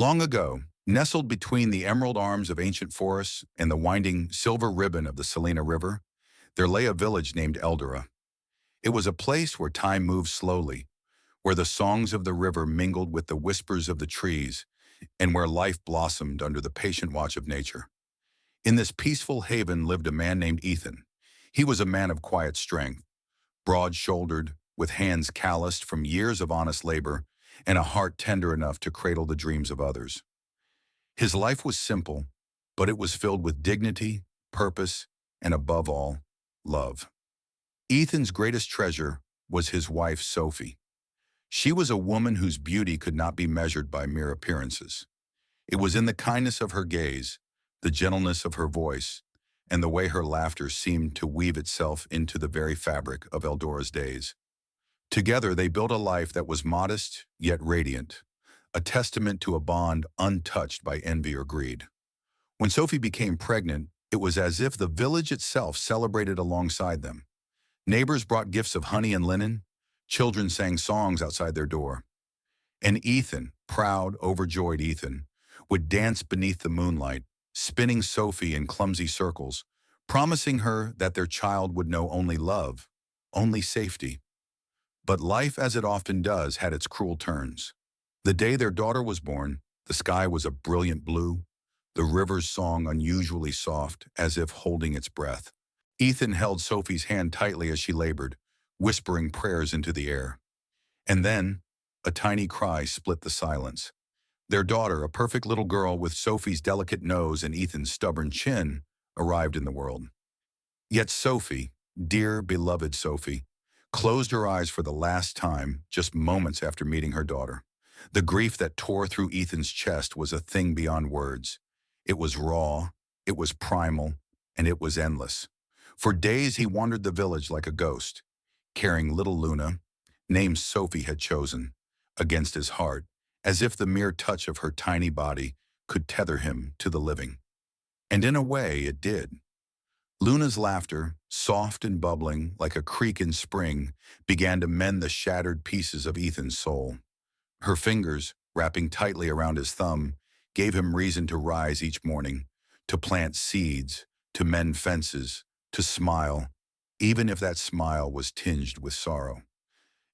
Long ago, nestled between the emerald arms of ancient forests and the winding silver ribbon of the Salina River, there lay a village named Eldora. It was a place where time moved slowly, where the songs of the river mingled with the whispers of the trees, and where life blossomed under the patient watch of nature. In this peaceful haven lived a man named Ethan. He was a man of quiet strength, broad-shouldered, with hands calloused from years of honest labor, and a heart tender enough to cradle the dreams of others. His life was simple, but it was filled with dignity, purpose, and above all, love. Ethan's greatest treasure was his wife, Sophie. She was a woman whose beauty could not be measured by mere appearances. It was in the kindness of her gaze, the gentleness of her voice, and the way her laughter seemed to weave itself into the very fabric of Eldora's days. Together, they built a life that was modest yet radiant, a testament to a bond untouched by envy or greed. When Sophie became pregnant, it was as if the village itself celebrated alongside them. Neighbors brought gifts of honey and linen, children sang songs outside their door. And Ethan, proud, overjoyed Ethan, would dance beneath the moonlight, spinning Sophie in clumsy circles, promising her that their child would know only love, only safety. But life, as it often does, had its cruel turns. The day their daughter was born, the sky was a brilliant blue, the river's song unusually soft, as if holding its breath. Ethan held Sophie's hand tightly as she labored, whispering prayers into the air. And then, a tiny cry split the silence. Their daughter, a perfect little girl with Sophie's delicate nose and Ethan's stubborn chin, arrived in the world. Yet Sophie, dear beloved Sophie, closed her eyes for the last time just moments after meeting her daughter. The grief that tore through Ethan's chest was a thing beyond words. It was raw, it was primal, and it was endless. For days he wandered the village like a ghost, carrying little Luna, name Sophie had chosen, against his heart, as if the mere touch of her tiny body could tether him to the living. And in a way, it did. Luna's laughter, soft and bubbling like a creek in spring, began to mend the shattered pieces of Ethan's soul. Her fingers, wrapping tightly around his thumb, gave him reason to rise each morning, to plant seeds, to mend fences, to smile, even if that smile was tinged with sorrow.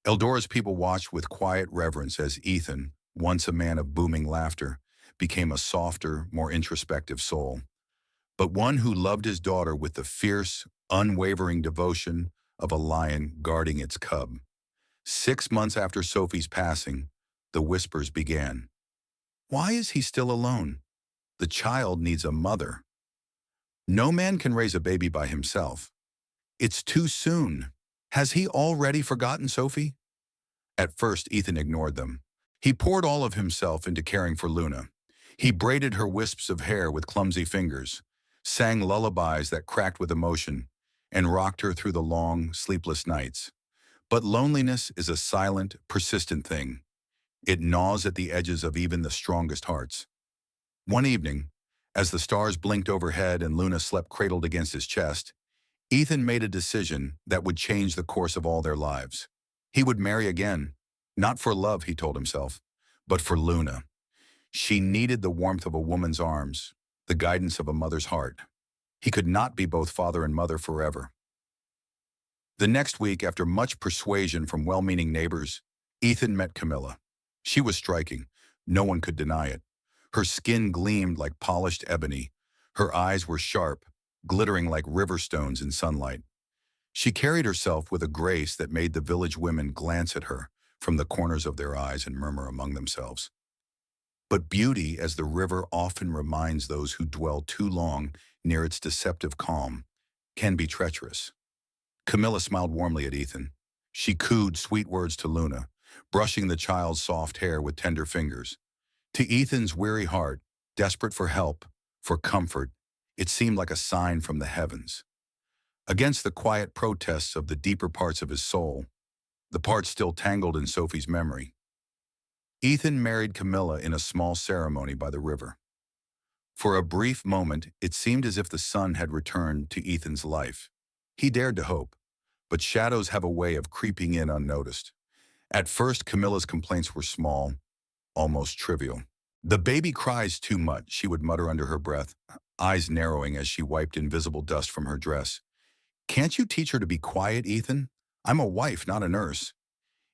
Eldora's people watched with quiet reverence as Ethan, once a man of booming laughter, became a softer, more introspective soul, but one who loved his daughter with the fierce, unwavering devotion of a lion guarding its cub. 6 months after Sophie's passing, the whispers began. Why is he still alone? The child needs a mother. No man can raise a baby by himself. It's too soon. Has he already forgotten Sophie? At first, Ethan ignored them. He poured all of himself into caring for Luna. He braided her wisps of hair with clumsy fingers, sang lullabies that cracked with emotion, and rocked her through the long, sleepless nights. But loneliness is a silent, persistent thing. It gnaws at the edges of even the strongest hearts. One evening, as the stars blinked overhead and Luna slept cradled against his chest, Ethan made a decision that would change the course of all their lives. He would marry again, not for love, he told himself, but for Luna. She needed the warmth of a woman's arms, the guidance of a mother's heart. He could not be both father and mother forever. The next week, after much persuasion from well-meaning neighbors, Ethan met Camilla. She was striking. No one could deny it. Her skin gleamed like polished ebony. Her eyes were sharp, glittering like river stones in sunlight. She carried herself with a grace that made the village women glance at her from the corners of their eyes and murmur among themselves. But beauty, as the river often reminds those who dwell too long near its deceptive calm, can be treacherous. Camilla smiled warmly at Ethan. She cooed sweet words to Luna, brushing the child's soft hair with tender fingers. To Ethan's weary heart, desperate for help, for comfort, it seemed like a sign from the heavens. Against the quiet protests of the deeper parts of his soul, the parts still tangled in Sophie's memory, Ethan married Camilla in a small ceremony by the river. For a brief moment, it seemed as if the sun had returned to Ethan's life. He dared to hope, but shadows have a way of creeping in unnoticed. At first, Camilla's complaints were small, almost trivial. "The baby cries too much," she would mutter under her breath, eyes narrowing as she wiped invisible dust from her dress. "Can't you teach her to be quiet, Ethan? I'm a wife, not a nurse."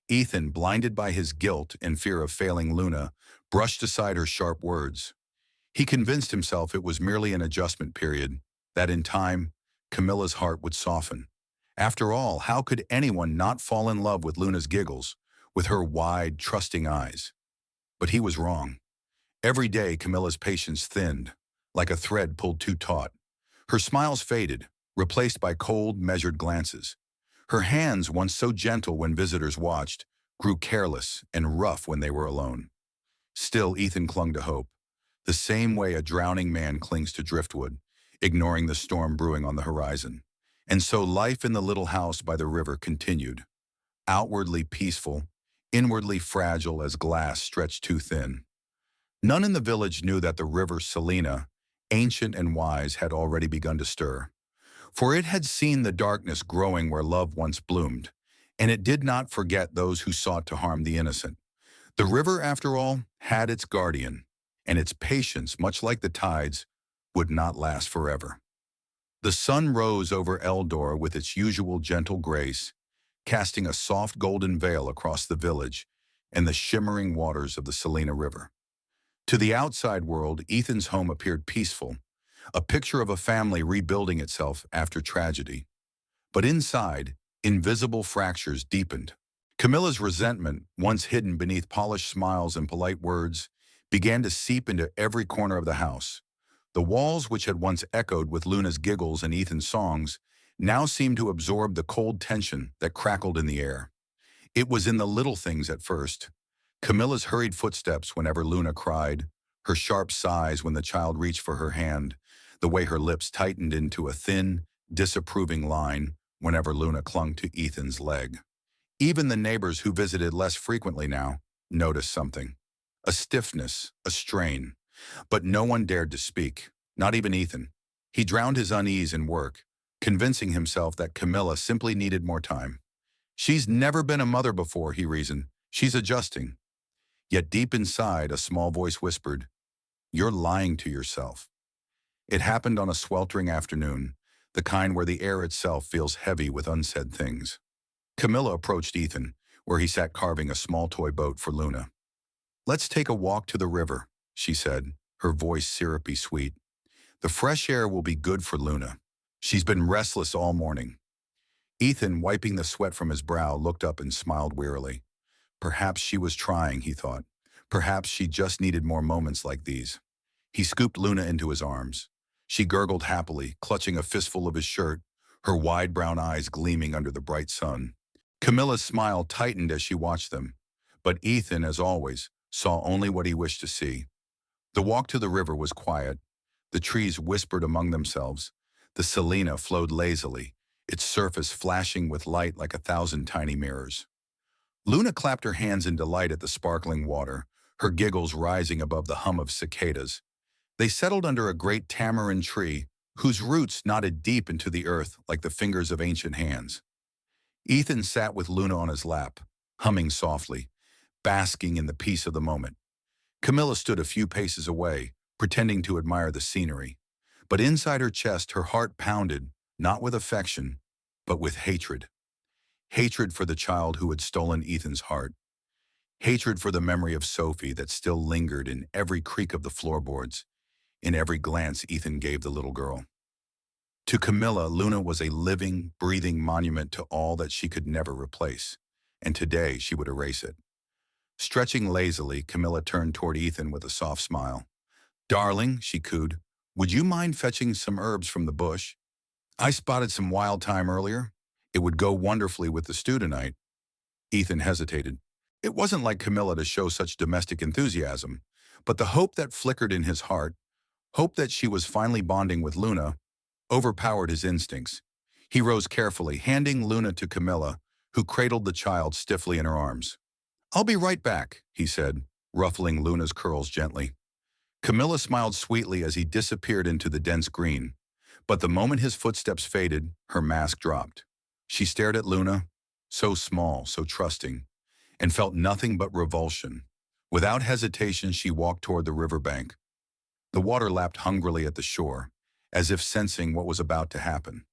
Ethan, blinded by his guilt and fear of failing Luna, brushed aside her sharp words. He convinced himself it was merely an adjustment period, that in time, Camilla's heart would soften. After all, how could anyone not fall in love with Luna's giggles, with her wide, trusting eyes? But he was wrong. Every day, Camilla's patience thinned, like a thread pulled too taut. Her smiles faded, replaced by cold, measured glances. Her hands, once so gentle when visitors watched, grew careless and rough when they were alone. Still, Ethan clung to hope, the same way a drowning man clings to driftwood, ignoring the storm brewing on the horizon. And so life in the little house by the river continued, outwardly peaceful, inwardly fragile as glass stretched too thin. None in the village knew that the river Salina, ancient and wise, had already begun to stir. For it had seen the darkness growing where love once bloomed, and it did not forget those who sought to harm the innocent. The river, after all, had its guardian, and its patience, much like the tides, would not last forever. The sun rose over Eldora with its usual gentle grace, casting a soft golden veil across the village and the shimmering waters of the Salina River. To the outside world, Ethan's home appeared peaceful, a picture of a family rebuilding itself after tragedy. But inside, invisible fractures deepened. Camilla's resentment, once hidden beneath polished smiles and polite words, began to seep into every corner of the house. The walls, which had once echoed with Luna's giggles and Ethan's songs, now seemed to absorb the cold tension that crackled in the air. It was in the little things at first. Camilla's hurried footsteps whenever Luna cried, her sharp sighs when the child reached for her hand, the way her lips tightened into a thin, disapproving line whenever Luna clung to Ethan's leg. Even the neighbors who visited less frequently now noticed something. A stiffness, a strain. But no one dared to speak, not even Ethan. He drowned his unease in work, convincing himself that Camilla simply needed more time. She's never been a mother before, he reasoned. She's adjusting. Yet deep inside, a small voice whispered, "You're lying to yourself." It happened on a sweltering afternoon, the kind where the air itself feels heavy with unsaid things. Camilla approached Ethan, where he sat carving a small toy boat for Luna. "Let's take a walk to the river," she said, her voice syrupy sweet. "The fresh air will be good for Luna. She's been restless all morning." Ethan, wiping the sweat from his brow, looked up and smiled wearily. Perhaps she was trying, he thought. Perhaps she just needed more moments like these. He scooped Luna into his arms. She gurgled happily, clutching a fistful of his shirt, her wide brown eyes gleaming under the bright sun. Camilla's smile tightened as she watched them, but Ethan, as always, saw only what he wished to see. The walk to the river was quiet. The trees whispered among themselves. The Salina flowed lazily, its surface flashing with light like 1,000 tiny mirrors. Luna clapped her hands in delight at the sparkling water, her giggles rising above the hum of cicadas. They settled under a great tamarind tree, whose roots knotted deep into the earth like the fingers of ancient hands. Ethan sat with Luna on his lap, humming softly, basking in the peace of the moment. Camilla stood a few paces away, pretending to admire the scenery. But inside her chest, her heart pounded, not with affection, but with hatred. Hatred for the child who had stolen Ethan's heart. Hatred for the memory of Sophie that still lingered in every creak of the floorboards, in every glance Ethan gave the little girl. To Camilla, Luna was a living, breathing monument to all that she could never replace, and today she would erase it. Stretching lazily, Camilla turned toward Ethan with a soft smile. "Darling," she cooed, "would you mind fetching some herbs from the bush? I spotted some wild thyme earlier. It would go wonderfully with the stew tonight." Ethan hesitated. It wasn't like Camilla to show such domestic enthusiasm, but the hope that flickered in his heart, hope that she was finally bonding with Luna, overpowered his instincts. He rose carefully, handing Luna to Camilla, who cradled the child stiffly in her arms. "I'll be right back," he said, ruffling Luna's curls gently. Camilla smiled sweetly as he disappeared into the dense green, but the moment his footsteps faded, her mask dropped. She stared at Luna, so small, so trusting, and felt nothing but revulsion. Without hesitation, she walked toward the riverbank. The water lapped hungrily at the shore, as if sensing what was about to happen.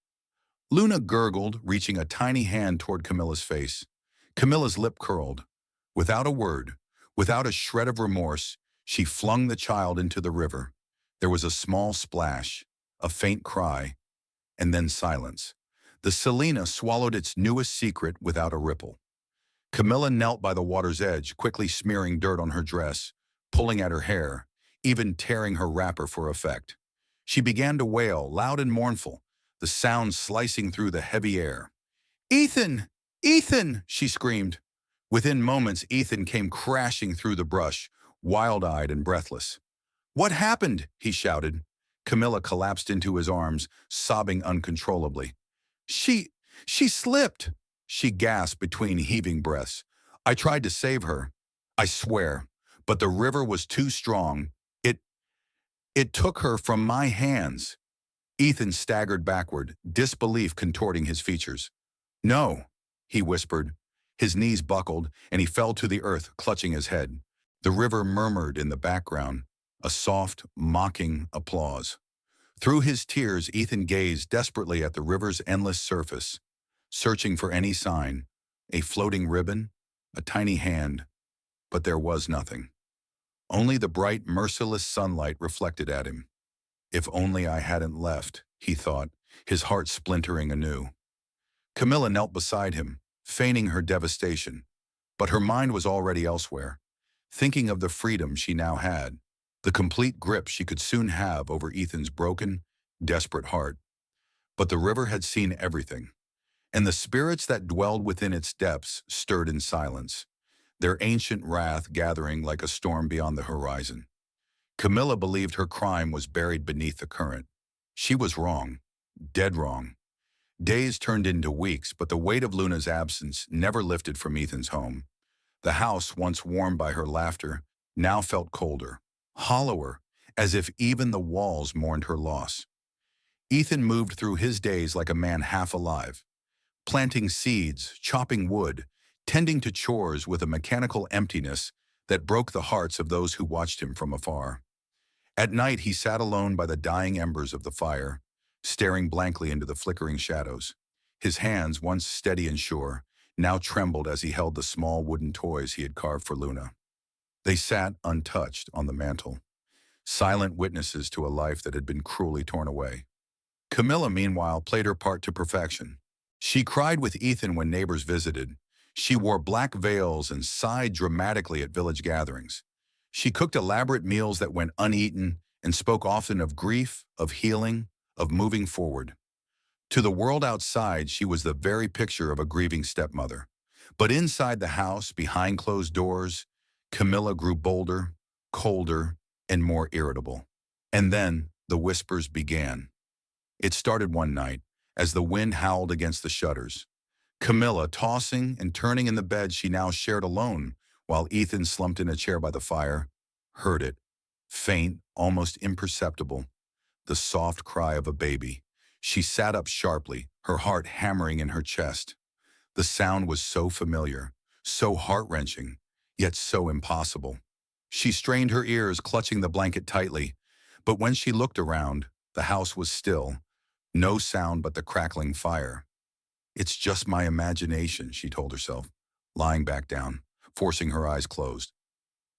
Luna gurgled, reaching a tiny hand toward Camilla's face. Camilla's lip curled. Without a word, without a shred of remorse, she flung the child into the river. There was a small splash, a faint cry, and then silence. The Selena swallowed its newest secret without a ripple. Camilla knelt by the water's edge, quickly smearing dirt on her dress, pulling at her hair, even tearing her wrapper for effect. She began to wail, loud and mournful, the sound slicing through the heavy air. "Ethan! Ethan!" she screamed. Within moments, Ethan came crashing through the brush, wild-eyed and breathless. "What happened?" he shouted. Camilla collapsed into his arms, sobbing uncontrollably. She, she slipped," she gasped between heaving breaths. "I tried to save her, I swear, but the river was too strong. It took her from my hands." Ethan staggered backward, disbelief contorting his features. "No," he whispered. His knees buckled, and he fell to the earth, clutching his head. The river murmured in the background, a soft, mocking applause. Through his tears, Ethan gazed desperately at the river's endless surface, searching for any sign, a floating ribbon, a tiny hand, but there was nothing. Only the bright, merciless sunlight reflected at him. If only I hadn't left, he thought, his heart splintering anew. Camilla knelt beside him, feigning her devastation, but her mind was already elsewhere, thinking of the freedom she now had, the complete grip she could soon have over Ethan's broken, desperate heart. But the river had seen everything, and the spirits that dwelled within its depths stirred in silence, their ancient wrath gathering like a storm beyond the horizon. Camilla believed her crime was buried beneath the current. She was wrong, dead wrong. Days turned into weeks, but the weight of Luna's absence never lifted from Ethan's home. The house, once warmed by her laughter, now felt colder, hollower, as if even the walls mourned her loss. Ethan moved through his days like a man half alive, planting seeds, chopping wood, tending to chores with a mechanical emptiness that broke the hearts of those who watched him from afar. At night, he sat alone by the dying embers of the fire, staring blankly into the flickering shadows. His hands, once steady and sure, now trembled as he held the small wooden toys he had carved for Luna. They sat untouched on the mantel, silent witnesses to a life that had been cruelly torn away. Camilla, meanwhile, played her part to perfection. She cried with Ethan when neighbors visited. She wore black veils and sighed dramatically at village gatherings. She cooked elaborate meals that went uneaten and spoke often of grief, of healing, of moving forward. To the world outside, she was the very picture of a grieving stepmother. But inside the house, behind closed doors, Camilla grew bolder, colder, and more irritable. And then the whispers began. It started one night, as the wind howled against the shutters. Camilla, tossing and turning in the bed she now shared alone, while Ethan slumped in a chair by the fire, heard it, faint, almost imperceptible, the soft cry of a baby. She sat up sharply, her heart hammering in her chest. The sound was so familiar, so heart-wrenching, yet so impossible. She strained her ears, clutching the blanket tightly, but when she looked around, the house was still, no sound but the crackling fire. "It's just my imagination," she told herself, lying back down, forcing her eyes closed.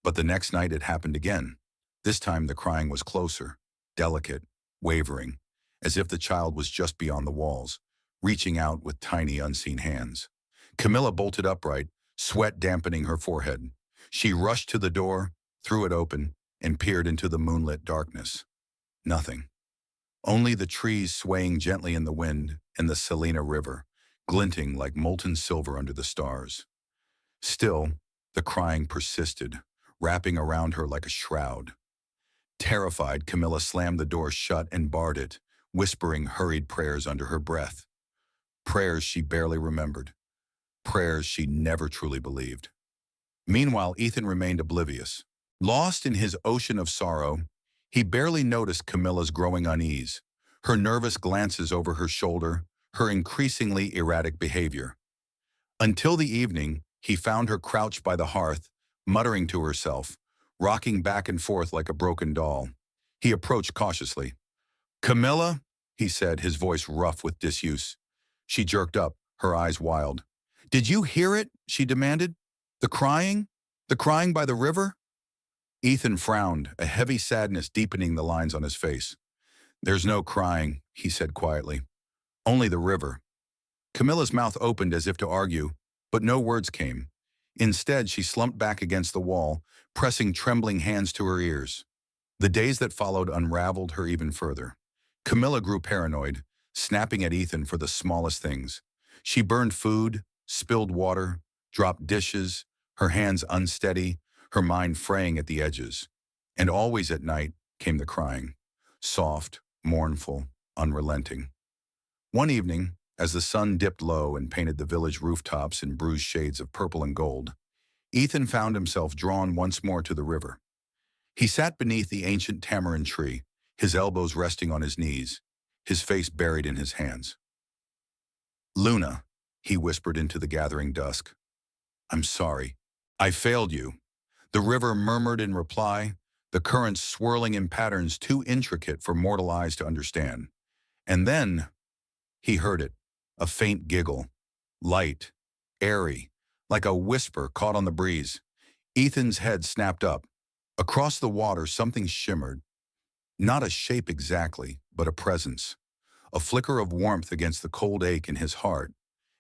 But the next night it happened again. This time the crying was closer, delicate, wavering, as if the child was just beyond the walls, reaching out with tiny unseen hands. Camilla bolted upright, sweat dampening her forehead. She rushed to the door, threw it open, and peered into the moonlit darkness. Nothing. Only the trees swaying gently in the wind and the Selena River, glinting like molten silver under the stars. Still, the crying persisted, wrapping around her like a shroud. Terrified, Camilla slammed the door shut and barred it, whispering hurried prayers under her breath. Prayers she barely remembered. Prayers she never truly believed. Meanwhile, Ethan remained oblivious. Lost in his ocean of sorrow, he barely noticed Camilla's growing unease, her nervous glances over her shoulder, her increasingly erratic behavior. Until the evening, he found her crouched by the hearth, muttering to herself, rocking back and forth like a broken doll. He approached cautiously. "Camilla?" he said, his voice rough with disuse. She jerked up, her eyes wild. "Did you hear it?" she demanded. "The crying? The crying by the river?" Ethan frowned, a heavy sadness deepening the lines on his face. "There's no crying," he said quietly. "Only the river." Camilla's mouth opened as if to argue, but no words came. Instead, she slumped back against the wall, pressing trembling hands to her ears. The days that followed unraveled her even further. Camilla grew paranoid, snapping at Ethan for the smallest things. She burned food, spilled water, dropped dishes, her hands unsteady, her mind fraying at the edges. And always at night came the crying, soft, mournful, unrelenting. One evening, as the sun dipped low and painted the village rooftops in bruised shades of purple and gold, Ethan found himself drawn once more to the river. He sat beneath the ancient tamarind tree, his elbows resting on his knees, his face buried in his hands. "Luna," he whispered into the gathering dusk. "I'm sorry. I failed you." The river murmured in reply, the currents swirling in patterns too intricate for mortal eyes to understand. And then he heard it, a faint giggle, light, airy, like a whisper caught on the breeze. Ethan's head snapped up. Across the water, something shimmered. Not a shape exactly, but a presence. A flicker of warmth against the cold ache in his heart,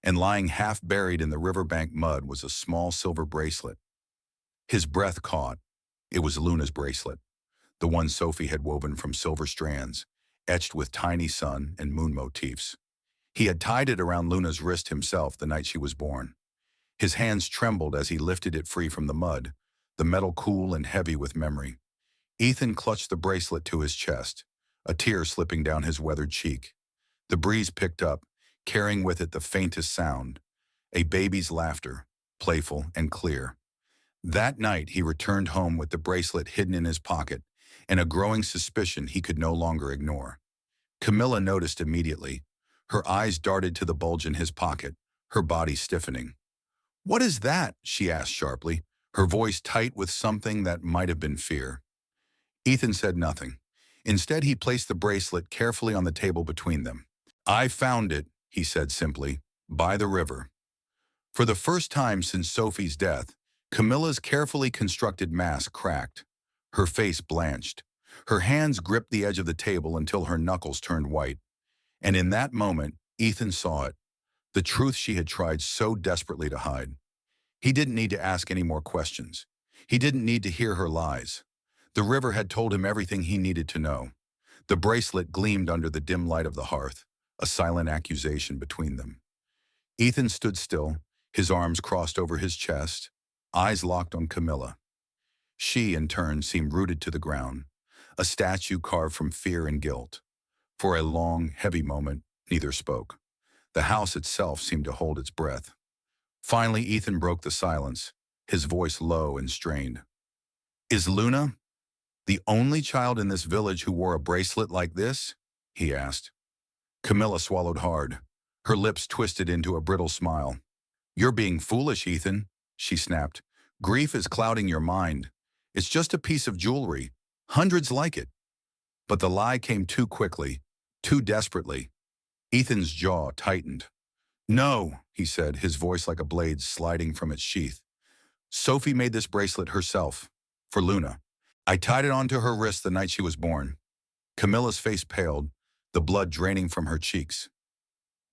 and lying half buried in the riverbank mud was a small silver bracelet. His breath caught. It was Luna's bracelet, the one Sophie had woven from silver strands, etched with tiny sun and moon motifs. He had tied it around Luna's wrist himself the night she was born. His hands trembled as he lifted it free from the mud, the metal cool and heavy with memory. Ethan clutched the bracelet to his chest, a tear slipping down his weathered cheek. The breeze picked up, carrying with it the faintest sound, a baby's laughter, playful and clear. That night he returned home with the bracelet hidden in his pocket, and a growing suspicion he could no longer ignore. Camilla noticed immediately. Her eyes darted to the bulge in his pocket, her body stiffening. "What is that?" she asked sharply, her voice tight with something that might have been fear. Ethan said nothing. Instead, he placed the bracelet carefully on the table between them. "I found it," he said simply, "by the river." For the first time since Sophie's death, Camilla's carefully constructed mask cracked. Her face blanched. Her hands gripped the edge of the table until her knuckles turned white. And in that moment, Ethan saw it, the truth she had tried so desperately to hide. He didn't need to ask any more questions. He didn't need to hear her lies. The river had told him everything he needed to know. The bracelet gleamed under the dim light of the hearth, a silent accusation between them. Ethan stood still, his arms crossed over his chest, eyes locked on Camilla. She, in turn, seemed rooted to the ground, a statue carved from fear and guilt. For a long, heavy moment, neither spoke. The house itself seemed to hold its breath. Finally, Ethan broke the silence, his voice low and strained. "Is Luna the only child in this village who wore a bracelet like this?" he asked. Camilla swallowed hard, her lips twisted into a brittle smile. "You're being foolish, Ethan," she snapped. "Grief is clouding your mind. It's just a piece of jewelry, hundreds like it." But the lie came too quickly, too desperately. Ethan's jaw tightened. "No," he said, his voice like a blade sliding from its sheath. "Sophie made this bracelet herself, for Luna. I tied it onto her wrist the night she was born." Camilla's face paled, the blood draining from her cheeks.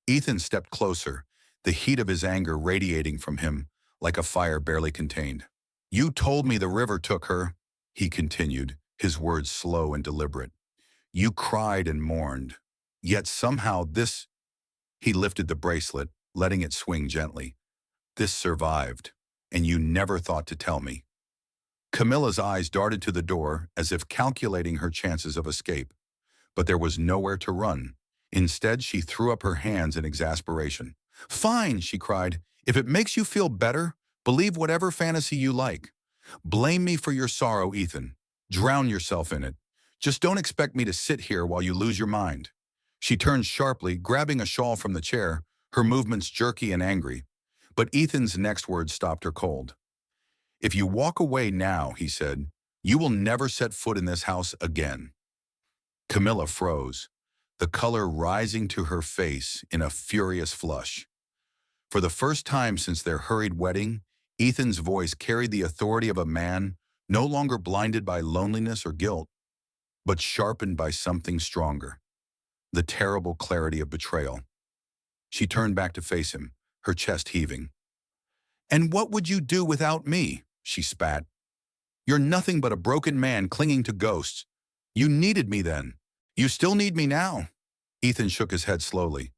Ethan stepped closer, the heat of his anger radiating from him like a fire barely contained. "You told me the river took her," he continued, his words slow and deliberate. "You cried and mourned. Yet somehow this—" He lifted the bracelet, letting it swing gently. "This survived, and you never thought to tell me." Camilla's eyes darted to the door as if calculating her chances of escape. But there was nowhere to run. Instead, she threw up her hands in exasperation. "Fine," she cried. "If it makes you feel better, believe whatever fantasy you like. Blame me for your sorrow, Ethan. Drown yourself in it. Just don't expect me to sit here while you lose your mind." She turned sharply, grabbing a shawl from the chair, her movements jerky and angry. But Ethan's next words stopped her cold. If you walk away now, he said, you will never set foot in this house again. Camilla froze, the color rising to her face in a furious flush. For the first time since their hurried wedding, Ethan's voice carried the authority of a man no longer blinded by loneliness or guilt, but sharpened by something stronger, the terrible clarity of betrayal. She turned back to face him, her chest heaving. "And what would you do without me?" she spat. "You're nothing but a broken man clinging to ghosts. You needed me then. You still need me now." Ethan shook his head slowly.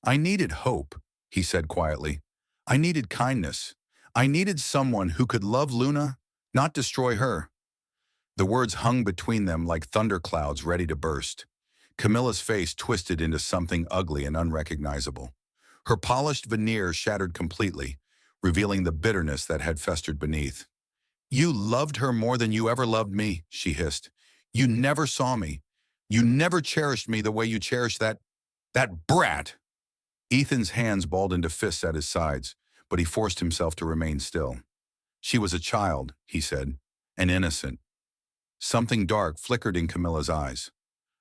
"I needed hope," he said quietly. "I needed kindness. I needed someone who could love Luna, not destroy her." The words hung between them like thunderclouds ready to burst. Camilla's face twisted into something ugly and unrecognizable. Her polished veneer shattered completely, revealing the bitterness that had festered beneath. "You loved her more than you ever loved me," she hissed. "You never saw me. You never cherished me the way you cherished that brat." Ethan's hands balled into fists at his sides, but he forced himself to remain still. "She was a child," he said, "an innocent." Something dark flickered in Camilla's eyes,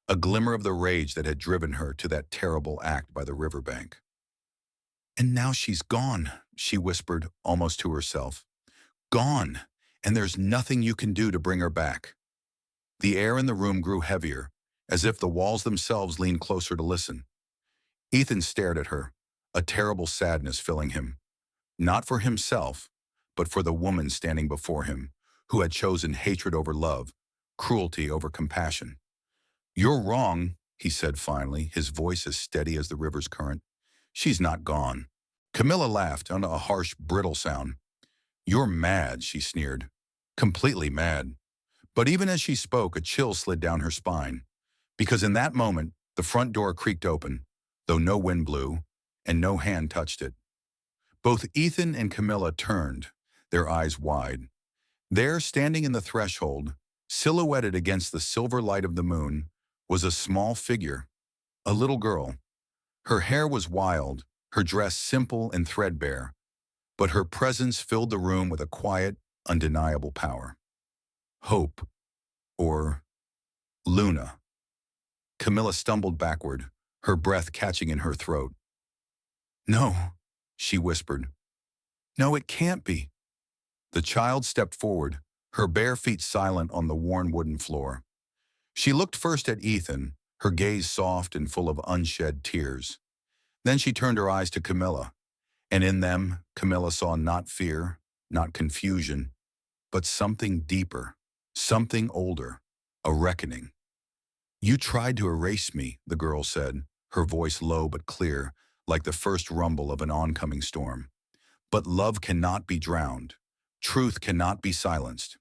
a glimmer of the rage that had driven her to that terrible act by the riverbank. "And now she's gone," she whispered, almost to herself. "Gone, and there's nothing you can do to bring her back." The air in the room grew heavier, as if the walls themselves leaned closer to listen. Ethan stared at her, a terrible sadness filling him. Not for himself, but for the woman standing before him, who had chosen hatred over love, cruelty over compassion. "You're wrong," he said finally, his voice as steady as the river's current. "She's not gone." Camilla laughed on a harsh, brittle sound. "You're mad," she sneered. "Completely mad." But even as she spoke, a chill slid down her spine. Because in that moment, the front door creaked open, though no wind blew, and no hand touched it. Both Ethan and Camilla turned, their eyes wide. There, standing in the threshold, silhouetted against the silver light of the moon, was a small figure, a little girl. Her hair was wild, her dress simple and threadbare, but her presence filled the room with a quiet, undeniable power. Hope, or Luna. Camilla stumbled backward, her breath catching in her throat. "No," she whispered. "No, it can't be." The child stepped forward, her bare feet silent on the worn wooden floor. She looked first at Ethan, her gaze soft and full of unshed tears. Then she turned her eyes to Camilla, and in them, Camilla saw not fear, not confusion, but something deeper, something older, a reckoning. "You tried to erase me," the girl said, her voice low but clear, like the first rumble of an oncoming storm. "But love cannot be drowned. Truth cannot be silenced."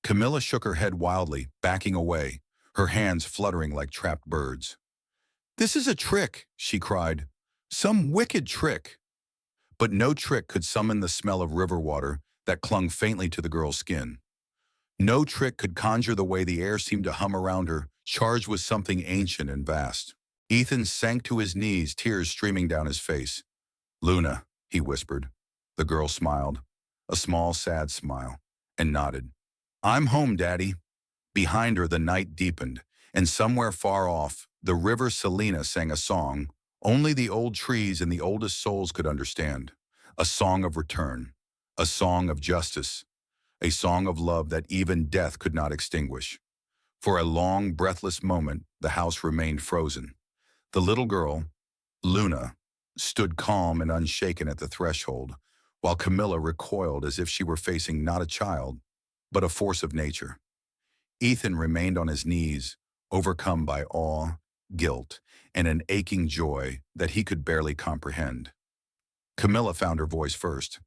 Camilla shook her head wildly, backing away, her hands fluttering like trapped birds. "This is a trick," she cried. "Some wicked trick." But no trick could summon the smell of river water that clung faintly to the girl's skin. No trick could conjure the way the air seemed to hum around her, charged with something ancient and vast. Ethan sank to his knees, tears streaming down his face. "Luna," he whispered. The girl smiled, a small, sad smile, and nodded. "I'm home, Daddy." Behind her, the night deepened, and somewhere far off, the river Selena sang a song only the old trees and the oldest souls could understand. A song of return, a song of justice, a song of love that even death could not extinguish. For a long, breathless moment, the house remained frozen. The little girl, Luna, stood calm and unshaken at the threshold, while Camilla recoiled as if she were facing not a child, but a force of nature. Ethan remained on his knees, overcome by awe, guilt, and an aching joy that he could barely comprehend. Camilla found her voice first.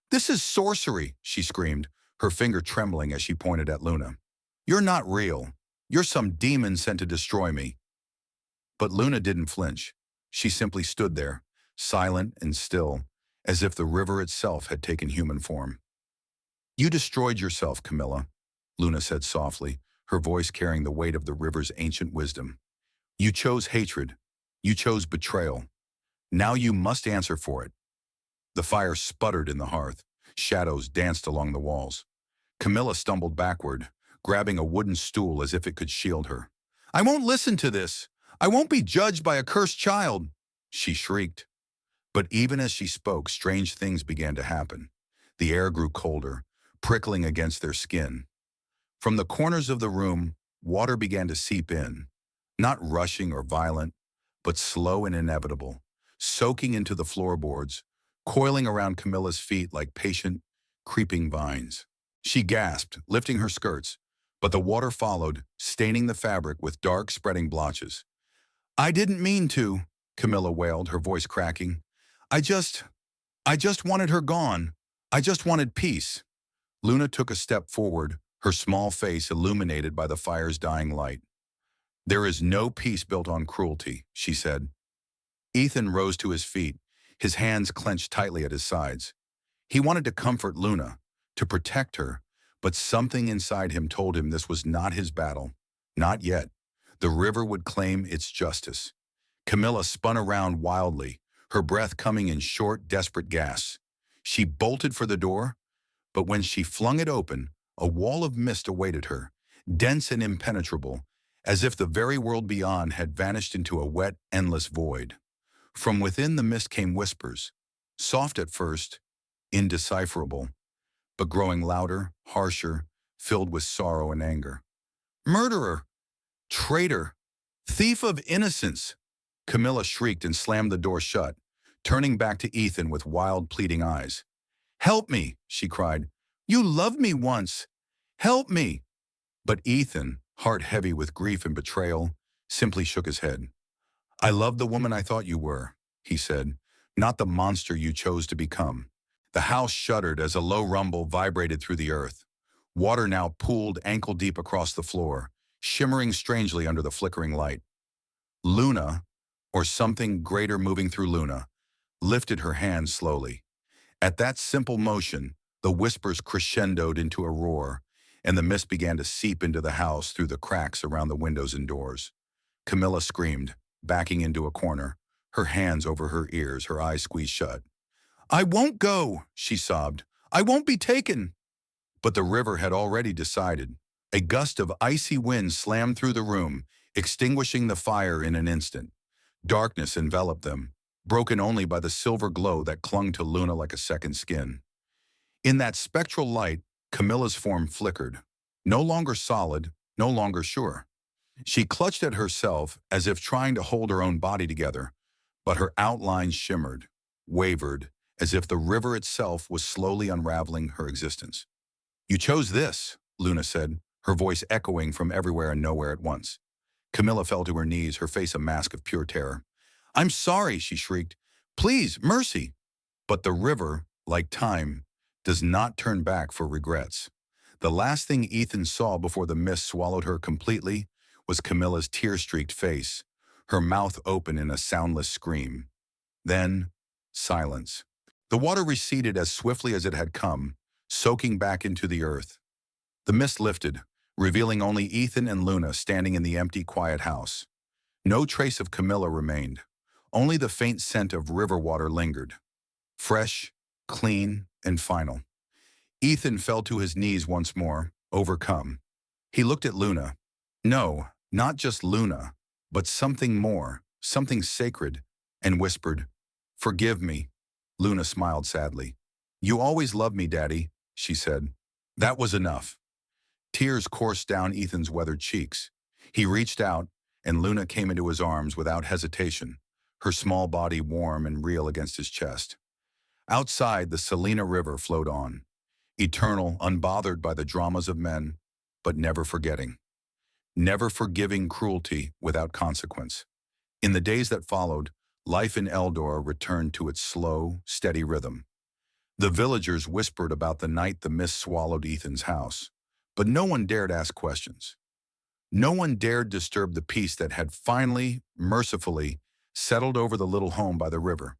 "This is sorcery," she screamed, her finger trembling as she pointed at Luna. "You're not real. You're some demon sent to destroy me." But Luna didn't flinch. She simply stood there, silent and still, as if the river itself had taken human form. "You destroyed yourself, Camilla," Luna said softly, her voice carrying the weight of the river's ancient wisdom. "You chose hatred. You chose betrayal. Now you must answer for it." The fire sputtered in the hearth. Shadows danced along the walls. Camilla stumbled backward, grabbing a wooden stool as if it could shield her. "I won't listen to this! I won't be judged by a cursed child!" she shrieked. But even as she spoke, strange things began to happen. The air grew colder, prickling against their skin. From the corners of the room, water began to seep in, not rushing or violent, but slow and inevitable, soaking into the floorboards, coiling around Camilla's feet like patient, creeping vines. She gasped, lifting her skirts, but the water followed, staining the fabric with dark, spreading blotches. "I didn't mean to," Camilla wailed, her voice cracking. I just wanted her gone. I just wanted peace." Luna took a step forward, her small face illuminated by the fire's dying light. "There is no peace built on cruelty," she said. Ethan rose to his feet, his hands clenched tightly at his sides. He wanted to comfort Luna, to protect her, but something inside him told him this was not his battle. Not yet. The river would claim its justice. Camilla spun around wildly, her breath coming in short, desperate gasps. She bolted for the door, but when she flung it open, a wall of mist awaited her, dense and impenetrable, as if the very world beyond had vanished into a wet, endless void. From within the mist came whispers, soft at first, indecipherable, but growing louder, harsher, filled with sorrow and anger. "Murderer! Traitor! Thief of innocence!" Camilla shrieked and slammed the door shut, turning back to Ethan with wild, pleading eyes. "Help me," she cried. "You loved me once. Help me." But Ethan, heart heavy with grief and betrayal, simply shook his head. "I love the woman I thought you were," he said, "not the monster you chose to become." The house shuddered as a low rumble vibrated through the earth. Water now pooled ankle-deep across the floor, shimmering strangely under the flickering light. Luna, or something greater moving through Luna, lifted her hands slowly. At that simple motion, the whispers crescendoed into a roar, and the mist began to seep into the house through the cracks around the windows and doors. Camilla screamed, backing into a corner, her hands over her ears, her eyes squeezed shut. "I won't go," she sobbed. "I won't be taken." But the river had already decided. A gust of icy wind slammed through the room, extinguishing the fire in an instant. Darkness enveloped them, broken only by the silver glow that clung to Luna like a second skin. In that spectral light, Camilla's form flickered, no longer solid, no longer sure. She clutched at herself as if trying to hold her own body together, but her outlines shimmered, wavered, as if the river itself was slowly unraveling her existence. "You chose this," Luna said, her voice echoing from everywhere and nowhere at once. Camilla fell to her knees, her face a mask of pure terror. "I'm sorry," she shrieked. "Please, mercy." But the river, like time, does not turn back for regrets. The last thing Ethan saw before the mist swallowed her completely was Camilla's tear-streaked face, her mouth open in a soundless scream. Then, silence. The water receded as swiftly as it had come, soaking back into the earth. The mist lifted, revealing only Ethan and Luna standing in the empty, quiet house. No trace of Camilla remained. Only the faint scent of river water lingered. Fresh, clean, and final. Ethan fell to his knees once more, overcome. He looked at Luna. No, not just Luna, but something more, something sacred, and whispered, "Forgive me." Luna smiled sadly. "You always loved me, Daddy," she said. That was enough. Tears coursed down Ethan's weathered cheeks. He reached out, and Luna came into his arms without hesitation, her small body warm and real against his chest. Outside, the Salina River flowed on, eternal, unbothered by the dramas of men, but never forgetting. Never forgiving cruelty without consequence. In the days that followed, life in Eldora returned to its slow, steady rhythm. The villagers whispered about the night the mist swallowed Ethan's house, but no one dared ask questions. No one dared disturb the peace that had finally, mercifully, settled over the little home by the river.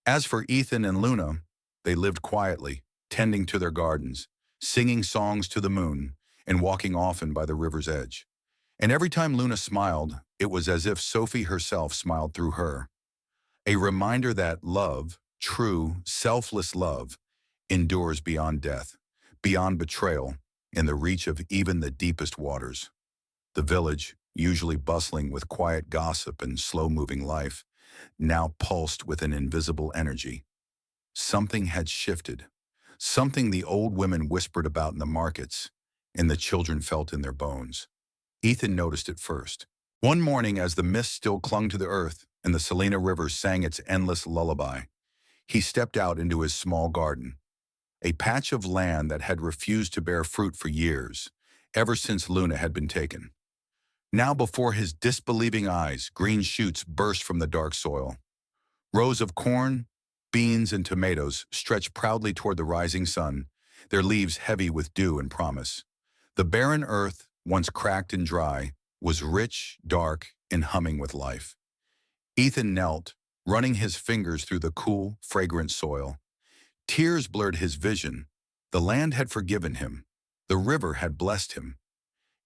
As for Ethan and Luna, they lived quietly, tending to their gardens, singing songs to the moon, and walking often by the river's edge. And every time Luna smiled, it was as if Sophie herself smiled through her. A reminder that love, true, selfless love, endures beyond death, beyond betrayal, in the reach of even the deepest waters. The village, usually bustling with quiet gossip and slow-moving life, now pulsed with an invisible energy. Something had shifted, something the old women whispered about in the markets, and the children felt in their bones. Ethan noticed it first. One morning, as the mist still clung to the earth and the Salina River sang its endless lullaby, he stepped out into his small garden, a patch of land that had refused to bear fruit for years, ever since Luna had been taken. Now before his disbelieving eyes, green shoots burst from the dark soil. Rows of corn, beans, and tomatoes stretched proudly toward the rising sun, their leaves heavy with dew and promise. The barren earth, once cracked and dry, was rich, dark, and humming with life. Ethan knelt, running his fingers through the cool, fragrant soil. Tears blurred his vision. The land had forgiven him. The river had blessed him.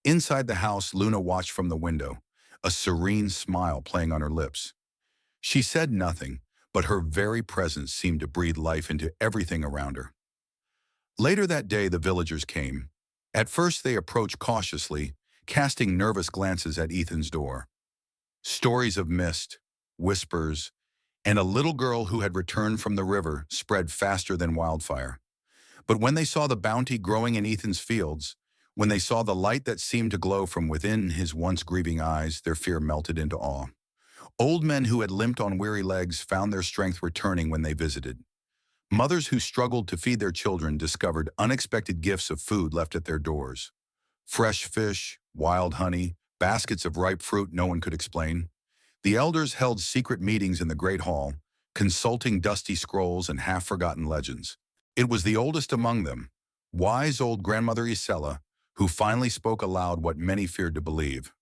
Inside the house, Luna watched from the window, a serene smile playing on her lips. She said nothing, but her very presence seemed to breathe life into everything around her. Later that day, the villagers came. At first, they approached cautiously, casting nervous glances at Ethan's door. Stories of mist, whispers, and a little girl who had returned from the river spread faster than wildfire. But when they saw the bounty growing in Ethan's fields, when they saw the light that seemed to glow from within his once grieving eyes, their fear melted into awe. Old men who had limped on weary legs found their strength returning when they visited. Mothers who struggled to feed their children discovered unexpected gifts of food left at their doors. Fresh fish, wild honey, baskets of ripe fruit no one could explain. The elders held secret meetings in the Great Hall, consulting dusty scrolls and half-forgotten legends. It was the oldest among them, wise old grandmother Isella, who finally spoke aloud what many feared to believe.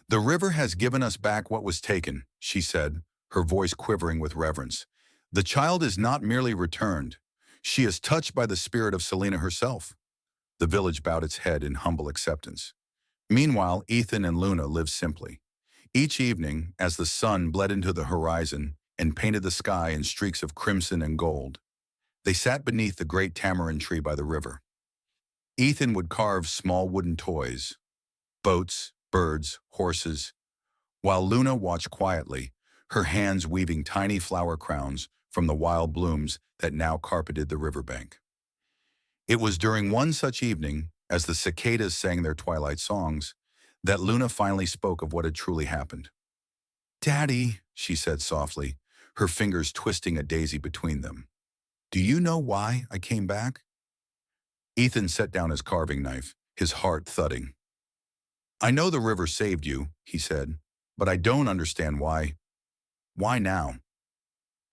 "The river has given us back what was taken," she said, her voice quivering with reverence. "The child is not merely returned. She is touched by the spirit of Salina herself." The village bowed its head in humble acceptance. Meanwhile, Ethan and Luna lived simply. Each evening, as the sun bled into the horizon and painted the sky in streaks of crimson and gold, they sat beneath the great tamarind tree by the river. Ethan would carve small wooden toys, boats, birds, horses, while Luna watched quietly, her hands weaving tiny flower crowns from the wild blooms that now carpeted the riverbank. It was during one such evening, as the cicadas sang their twilight songs, that Luna finally spoke of what had truly happened. "Daddy," she said softly, her fingers twisting a daisy between them. "Do you know why I came back?" Ethan set down his carving knife, his heart thudding. "I know the river saved you," he said, "but I don't understand why. Why now?"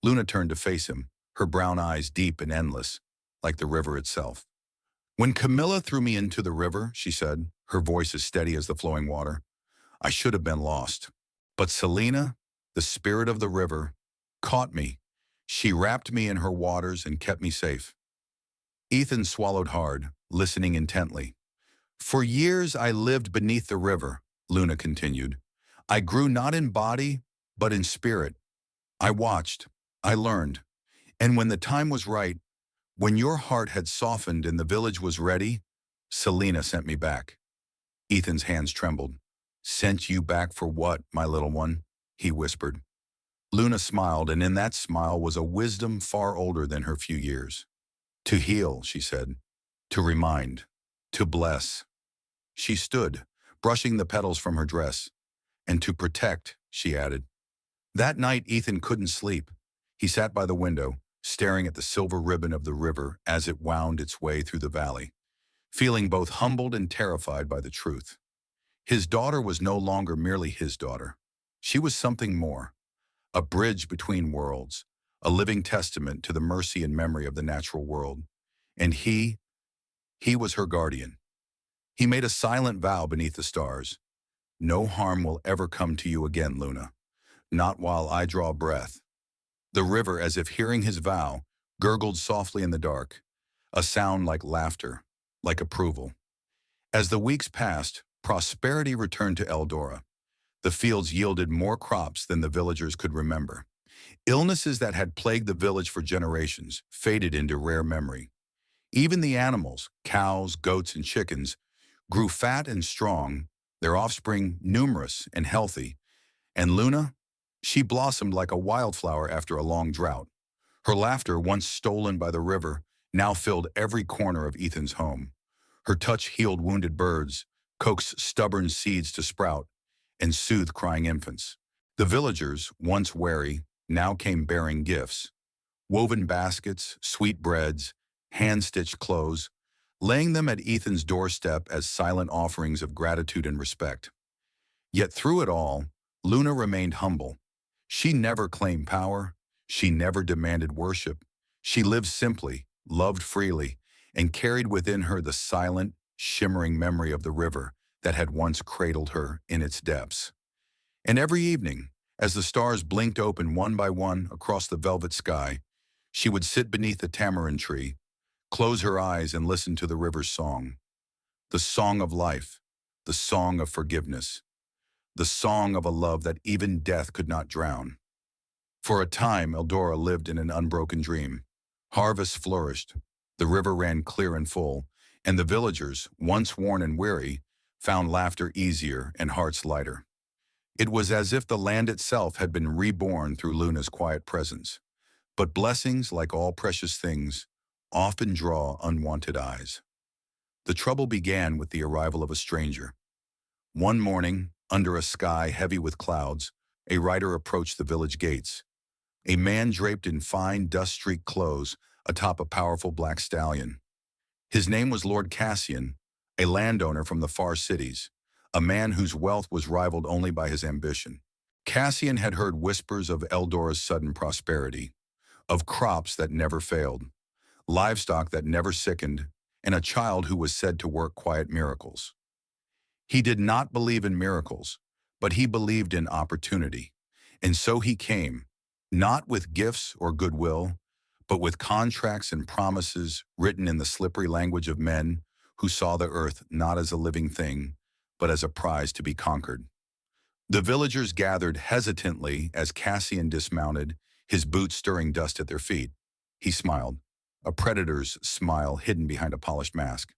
Luna turned to face him, her brown eyes deep and endless, like the river itself. "When Camilla threw me into the river," she said, her voice as steady as the flowing water, "I should have been lost. But Salina, the spirit of the river, caught me. She wrapped me in her waters and kept me safe." Ethan swallowed hard, listening intently. "For years I lived beneath the river," Luna continued. "I grew not in body, but in spirit. I watched, I learned, and when the time was right, when your heart had softened and the village was ready, Salina sent me back." Ethan's hands trembled. "Sent you back for what, my little one?" he whispered. Luna smiled, and in that smile was a wisdom far older than her few years. "To heal," she said. "To remind. To bless." She stood, brushing the petals from her dress. "And to protect," she added. That night, Ethan couldn't sleep. He sat by the window, staring at the silver ribbon of the river as it wound its way through the valley, feeling both humbled and terrified by the truth. His daughter was no longer merely his daughter. She was something more, a bridge between worlds, a living testament to the mercy and memory of the natural world. And he was her guardian. He made a silent vow beneath the stars. "No harm will ever come to you again, Luna. Not while I draw breath." The river, as if hearing his vow, gurgled softly in the dark, a sound like laughter, like approval. As the weeks passed, prosperity returned to Eldora. The fields yielded more crops than the villagers could remember. Illnesses that had plagued the village for generations faded into rare memory. Even the animals, cows, goats, and chickens, grew fat and strong, their offspring numerous and healthy, and Luna, she blossomed like a wildflower after a long drought. Her laughter, once stolen by the river, now filled every corner of Ethan's home. Her touch healed wounded birds, coaxed stubborn seeds to sprout, and soothed crying infants. The villagers, once wary, now came bearing gifts. Woven baskets, sweet breads, hand-stitched clothes, laying them at Ethan's doorstep as silent offerings of gratitude and respect. Yet through it all, Luna remained humble. She never claimed power. She never demanded worship. She lived simply, loved freely, and carried within her the silent, shimmering memory of the river that had once cradled her in its depths. And every evening, as the stars blinked open one by one across the velvet sky, she would sit beneath the tamarind tree, close her eyes and listen to the river's song. The song of life, the song of forgiveness, the song of a love that even death could not drown. For a time, Eldora lived in an unbroken dream. Harvests flourished, the river ran clear and full, and the villagers, once worn and weary, found laughter easier and hearts lighter. It was as if the land itself had been reborn through Luna's quiet presence. But blessings, like all precious things, often draw unwanted eyes. The trouble began with the arrival of a stranger. One morning, under a sky heavy with clouds, a rider approached the village gates. A man draped in fine, dust-streaked clothes atop a powerful black stallion. His name was Lord Cassian, a landowner from the far cities, a man whose wealth was rivaled only by his ambition. Cassian had heard whispers of Eldora's sudden prosperity, of crops that never failed, livestock that never sickened, and a child who was said to work quiet miracles. He did not believe in miracles, but he believed in opportunity. And so he came, not with gifts or goodwill, but with contracts and promises written in the slippery language of men who saw the earth not as a living thing, but as a prize to be conquered. The villagers gathered hesitantly as Cassian dismounted, his boots stirring dust at their feet. He smiled, a predator's smile hidden behind a polished mask.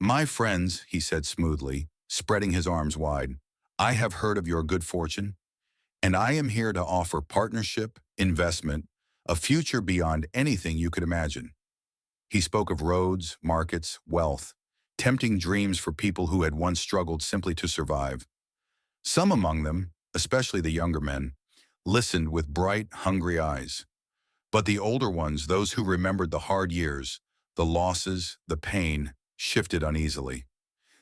"My friends," he said smoothly, spreading his arms wide, "I have heard of your good fortune, and I am here to offer partnership, investment, a future beyond anything you could imagine." He spoke of roads, markets, wealth, tempting dreams for people who had once struggled simply to survive. Some among them, especially the younger men, listened with bright, hungry eyes. But the older ones, those who remembered the hard years, the losses, the pain, shifted uneasily.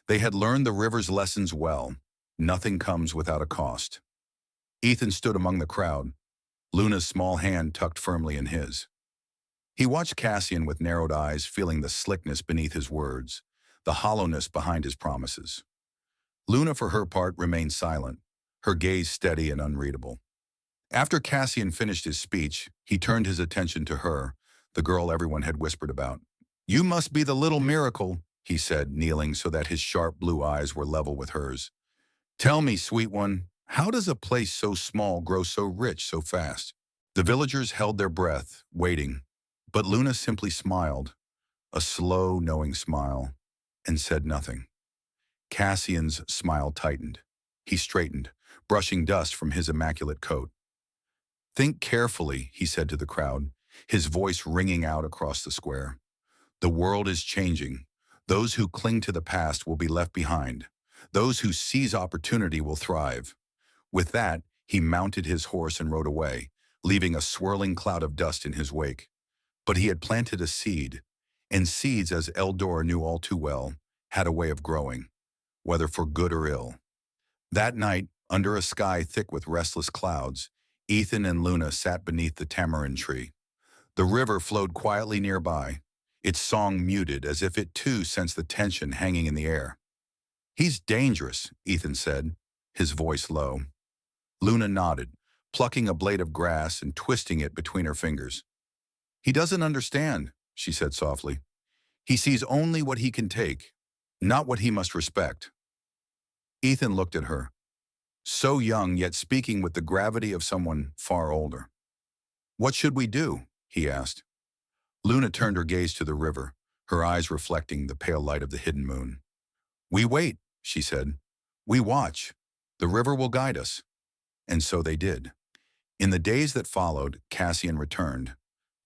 They had learned the river's lessons well. Nothing comes without a cost. Ethan stood among the crowd, Luna's small hand tucked firmly in his. He watched Cassian with narrowed eyes, feeling the slickness beneath his words, the hollowness behind his promises. Luna, for her part, remained silent, her gaze steady and unreadable. After Cassian finished his speech, he turned his attention to her, the girl everyone had whispered about. "You must be the little miracle," he said, kneeling so that his sharp blue eyes were level with hers. "Tell me, sweet one, how does a place so small grow so rich so fast?" The villagers held their breath, waiting, but Luna simply smiled, a slow, knowing smile, and said nothing. Cassian's smile tightened. He straightened, brushing dust from his immaculate coat. "Think carefully," he said to the crowd, his voice ringing out across the square. "The world is changing. Those who cling to the past will be left behind. Those who seize opportunity will thrive." With that, he mounted his horse and rode away, leaving a swirling cloud of dust in his wake. But he had planted a seed, and seeds, as Eldora knew all too well, had a way of growing, whether for good or ill. That night, under a sky thick with restless clouds, Ethan and Luna sat beneath the tamarind tree. The river flowed quietly nearby, its song muted as if it too sensed the tension hanging in the air. "He's dangerous," Ethan said, his voice low. Luna nodded, plucking a blade of grass and twisting it between her fingers. "He doesn't understand," she said softly. "He sees only what he can take, not what he must respect." Ethan looked at her, so young yet speaking with the gravity of someone far older. "What should we do?" he asked. Luna turned her gaze to the river, her eyes reflecting the pale light of the hidden moon. "We wait," she said. "We watch. The river will guide us." And so they did. In the days that followed, Cassian returned,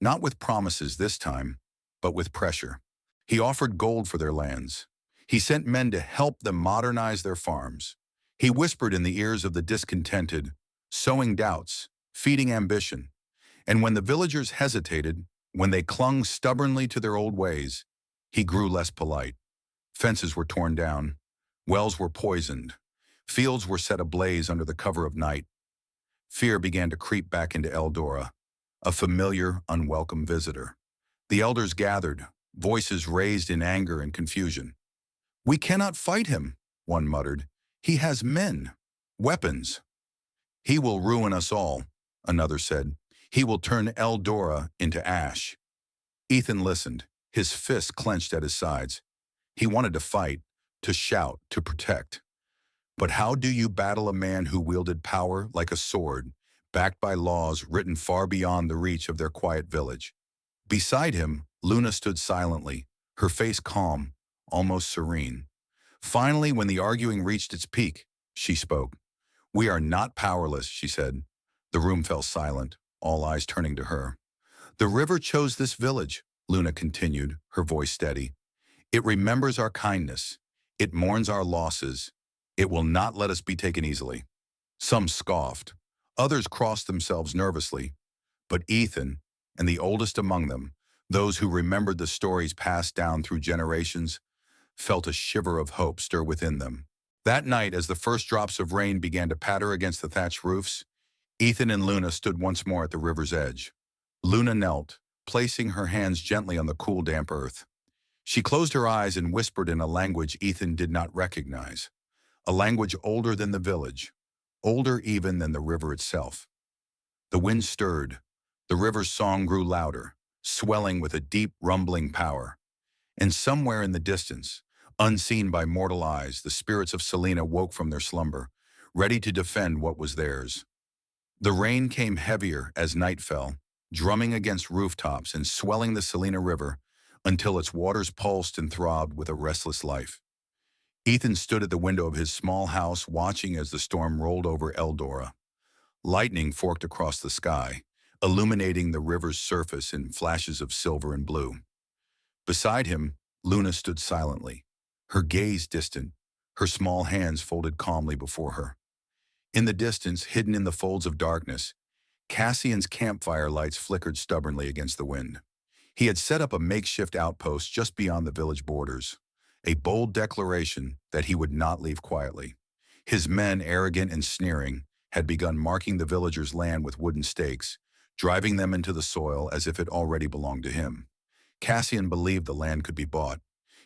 not with promises this time, but with pressure. He offered gold for their lands. He sent men to help them modernize their farms. He whispered in the ears of the discontented, sowing doubts, feeding ambition. And when the villagers hesitated, when they clung stubbornly to their old ways, he grew less polite. Fences were torn down. Wells were poisoned. Fields were set ablaze under the cover of night. Fear began to creep back into Eldora, a familiar, unwelcome visitor. The elders gathered, voices raised in anger and confusion. "We cannot fight him," one muttered. "He has men, weapons." "He will ruin us all," another said. "He will turn Eldora into ash." Ethan listened, his fists clenched at his sides. He wanted to fight, to shout, to protect. But how do you battle a man who wielded power like a sword, backed by laws written far beyond the reach of their quiet village? Beside him, Luna stood silently, her face calm, almost serene. Finally, when the arguing reached its peak, she spoke. "We are not powerless," she said. The room fell silent, all eyes turning to her. "The river chose this village," Luna continued, her voice steady. "It remembers our kindness. It mourns our losses. It will not let us be taken easily." Some scoffed. Others crossed themselves nervously. But Ethan, and the oldest among them, those who remembered the stories passed down through generations, felt a shiver of hope stir within them. That night, as the first drops of rain began to patter against the thatched roofs, Ethan and Luna stood once more at the river's edge. Luna knelt, placing her hands gently on the cool, damp earth. She closed her eyes and whispered in a language Ethan did not recognize, a language older than the village, older even than the river itself. The wind stirred. The river's song grew louder, swelling with a deep, rumbling power. And somewhere in the distance, unseen by mortal eyes, the spirits of Selena woke from their slumber, ready to defend what was theirs. The rain came heavier as night fell, drumming against rooftops and swelling the Selena River until its waters pulsed and throbbed with a restless life. Ethan stood at the window of his small house watching as the storm rolled over Eldora. Lightning forked across the sky, illuminating the river's surface in flashes of silver and blue. Beside him, Luna stood silently, her gaze distant, her small hands folded calmly before her. In the distance, hidden in the folds of darkness, Cassian's campfire lights flickered stubbornly against the wind. He had set up a makeshift outpost just beyond the village borders, a bold declaration that he would not leave quietly. His men, arrogant and sneering, had begun marking the villagers' land with wooden stakes, driving them into the soil as if it already belonged to him. Cassian believed the land could be bought.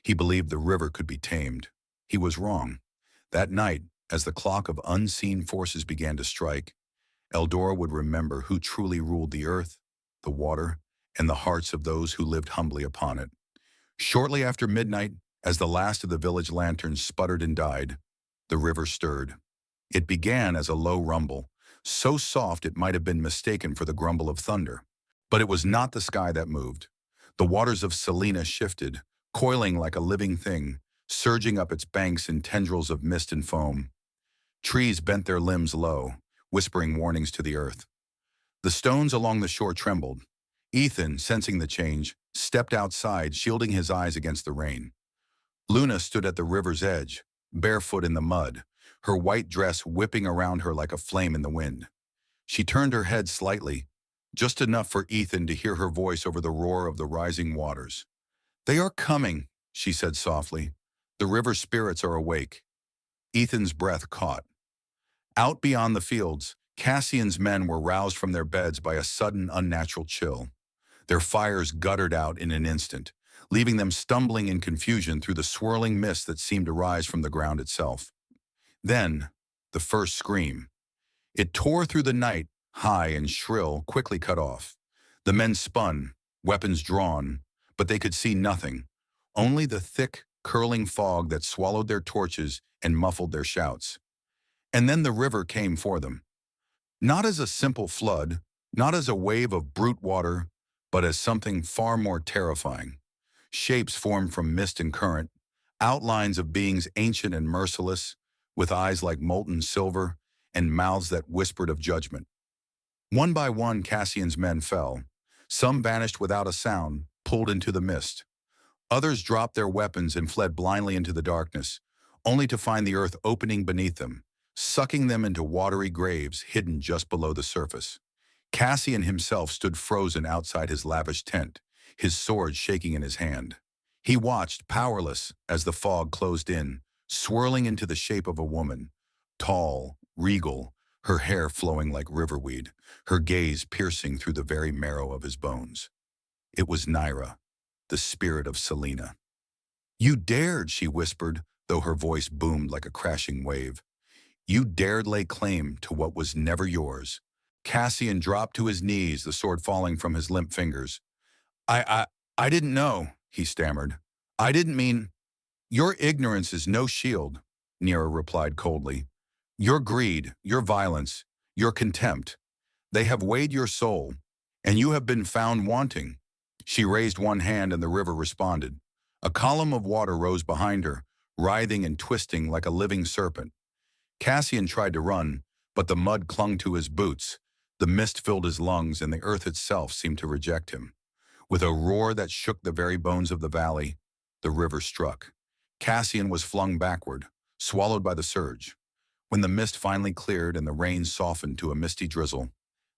He believed the river could be tamed. He was wrong. That night, as the clock of unseen forces began to strike, Eldora would remember who truly ruled the earth, the water, and the hearts of those who lived humbly upon it. Shortly after midnight, as the last of the village lanterns sputtered and died, the river stirred. It began as a low rumble, so soft it might have been mistaken for the grumble of thunder. But it was not the sky that moved. The waters of Selena shifted, coiling like a living thing, surging up its banks in tendrils of mist and foam. Trees bent their limbs low, whispering warnings to the earth. The stones along the shore trembled. Ethan, sensing the change, stepped outside, shielding his eyes against the rain. Luna stood at the river's edge, barefoot in the mud, her white dress whipping around her like a flame in the wind. She turned her head slightly, just enough for Ethan to hear her voice over the roar of the rising waters. "They are coming," she said softly. "The river spirits are awake." Ethan's breath caught. Out beyond the fields, Cassian's men were roused from their beds by a sudden unnatural chill. Their fires guttered out in an instant, leaving them stumbling in confusion through the swirling mist that seemed to rise from the ground itself. Then, the first scream. It tore through the night, high and shrill, quickly cut off. The men spun, weapons drawn, but they could see nothing, only the thick, curling fog that swallowed their torches and muffled their shouts. And then the river came for them. Not as a simple flood, not as a wave of brute water, but as something far more terrifying. Shapes formed from mist and current, outlines of beings ancient and merciless, with eyes like molten silver and mouths that whispered of judgment. One by one, Cassian's men fell. Some vanished without a sound, pulled into the mist. Others dropped their weapons and fled blindly into the darkness, only to find the earth opening beneath them, sucking them into watery graves hidden just below the surface. Cassian himself stood frozen outside his lavish tent, his sword shaking in his hand. He watched, powerless, as the fog closed in, swirling into the shape of a woman, tall, regal, her hair flowing like riverweed, her gaze piercing through the very marrow of his bones. It was Naira, the spirit of Selena. "You dared," she whispered, though her voice boomed like a crashing wave. "You dared lay claim to what was never yours." Cassian dropped to his knees, the sword falling from his limp fingers. I, I didn't know," he stammered. "I didn't mean—" "Your ignorance is no shield," Nira replied coldly. "Your greed, your violence, your contempt, they have weighed your soul, and you have been found wanting." She raised one hand and the river responded. A column of water rose behind her, writhing and twisting like a living serpent. Cassian tried to run, but the mud clung to his boots. The mist filled his lungs, and the earth itself seemed to reject him. With a roar that shook the very bones of the valley, the river struck. Cassian was flung backward, swallowed by the surge. When the mist finally cleared and the rain softened to a misty drizzle,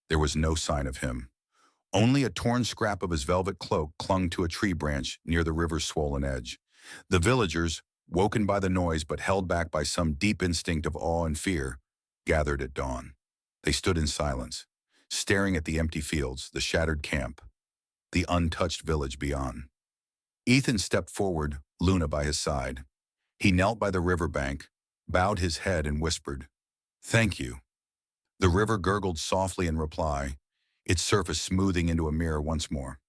there was no sign of him. Only a torn scrap of his velvet cloak clung to a tree branch near the river's swollen edge. The villagers, woken by the noise but held back by some deep instinct of awe and fear, gathered at dawn. They stood in silence, staring at the empty fields, the shattered camp, the untouched village beyond. Ethan stepped forward, Luna by his side. He knelt by the riverbank, bowed his head and whispered, "Thank you." The river gurgled softly in reply, its surface smoothing into a mirror once more.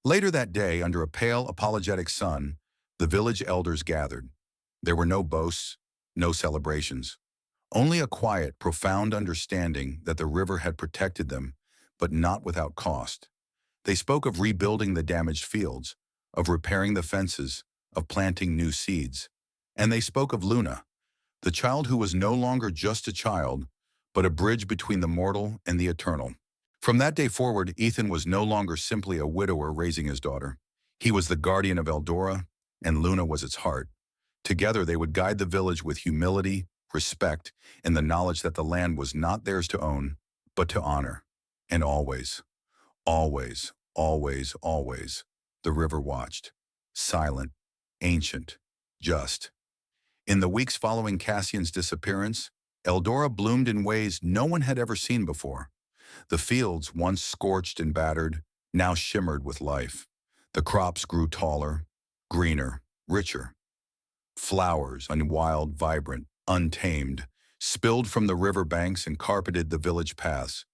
Later that day, under a pale, apologetic sun, the village elders gathered. There were no boasts, no celebrations. Only a quiet, profound understanding that the river had protected them, but not without cost. They spoke of rebuilding the damaged fields, of repairing the fences, of planting new seeds. And they spoke of Luna, the child who was no longer just a child, but a bridge between the mortal and the eternal. From that day forward, Ethan was no longer simply a widower raising his daughter. He was the guardian of Eldora, and Luna was its heart. Together they would guide the village with humility, respect, and the knowledge that the land was not theirs to own, but to honor. And always, always, always, always, the river watched, silent, ancient, just. In the weeks following Cassian's disappearance, Eldora bloomed in ways no one had ever seen before. The fields, once scorched and battered, now shimmered with life. The crops grew taller, greener, richer. Flowers, wild, vibrant, untamed, spilled from the river banks and carpeted the village paths.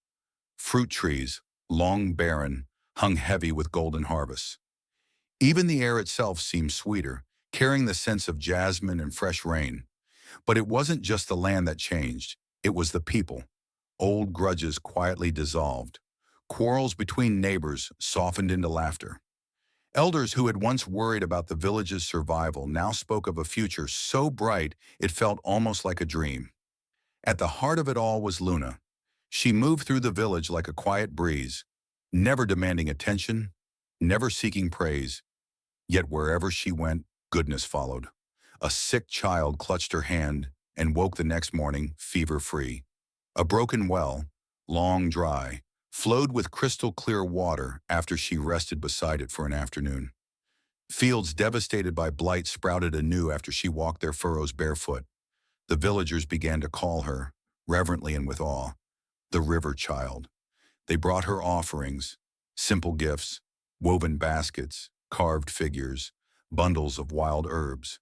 Fruit trees, long barren, hung heavy with golden harvests. Even the air itself seemed sweeter, carrying the sense of jasmine and fresh rain. But it wasn't just the land that changed, it was the people. Old grudges quietly dissolved. Quarrels between neighbors softened into laughter. Elders who had once worried about the village's survival now spoke of a future so bright it felt almost like a dream. At the heart of it all was Luna. She moved through the village like a quiet breeze, never demanding attention, never seeking praise. Yet wherever she went, goodness followed. A sick child clutched her hand and woke the next morning fever-free. A broken well, long dry, flowed with crystal-clear water after she rested beside it for an afternoon. Fields devastated by blight sprouted anew after she walked their furrows barefoot. The villagers began to call her, reverently and with awe, the River Child. They brought her offerings, simple gifts, woven baskets, carved figures, bundles of wild herbs.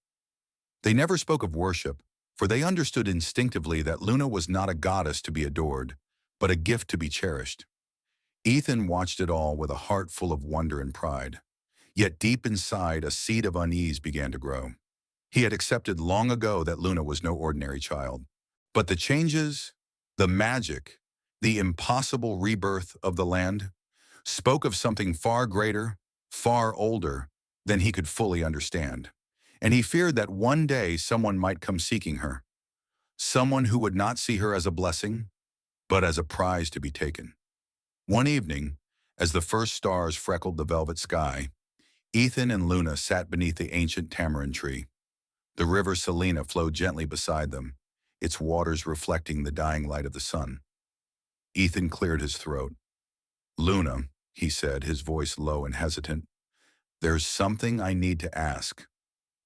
They never spoke of worship, for they understood instinctively that Luna was not a goddess to be adored, but a gift to be cherished. Ethan watched it all with a heart full of wonder and pride. Yet deep inside, a seed of unease began to grow. He had accepted long ago that Luna was no ordinary child. But the changes, the magic, the impossible rebirth of the land spoke of something far greater, far older, than he could fully understand. And he feared that one day someone might come seeking her, someone who would not see her as a blessing, but as a prize to be taken. One evening, as the first stars freckled the velvet sky, Ethan and Luna sat beneath the ancient tamarind tree. The river Selena flowed gently beside them, its waters reflecting the dying light of the sun. Ethan cleared his throat. "Luna," he said, his voice low and hesitant, "there's something I need to ask."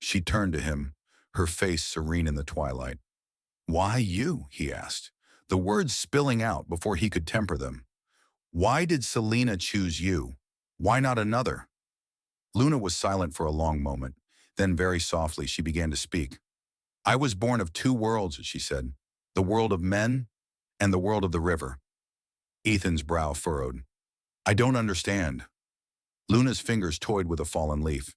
She turned to him, her face serene in the twilight. "Why you?" he asked, the words spilling out before he could temper them. "Why did Selena choose you? Why not another?" Luna was silent for a long moment. Then very softly she began to speak. "I was born of two worlds," she said, "the world of men and the world of the river." Ethan's brow furrowed. "I don't understand." Luna's fingers toyed with a fallen leaf.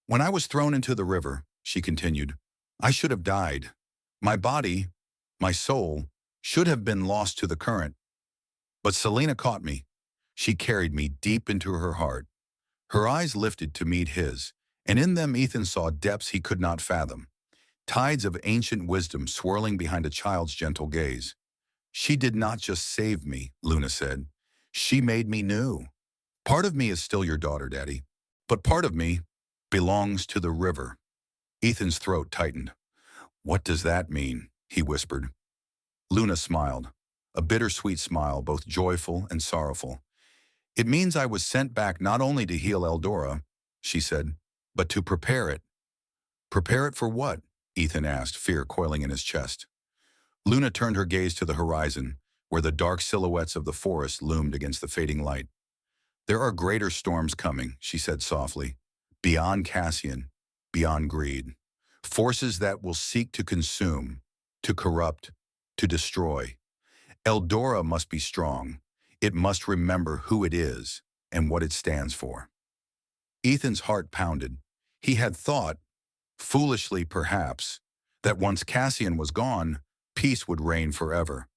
"When I was thrown into the river," she continued, "I should have died. My body, my soul, should have been lost to the current. But Selena caught me. She carried me deep into her heart." Her eyes lifted to meet his, and in them Ethan saw depths he could not fathom, tides of ancient wisdom swirling behind a child's gentle gaze. "She did not just save me," Luna said. "She made me new. Part of me is still your daughter, Daddy, but part of me belongs to the river." Ethan's throat tightened. "What does that mean?" he whispered. Luna smiled, a bittersweet smile, both joyful and sorrowful. "It means I was sent back not only to heal Eldora," she said, "but to prepare it." "Prepare it for what?" Ethan asked, fear coiling in his chest. Luna turned her gaze to the horizon, where the dark silhouettes of the forest loomed against the fading light. "There are greater storms coming," she said softly, "beyond Cassian, beyond greed. Forces that will seek to consume, to corrupt, to destroy. Eldora must be strong. It must remember who it is and what it stands for." Ethan's heart pounded. He had thought, foolishly perhaps, that once Cassian was gone, peace would reign forever.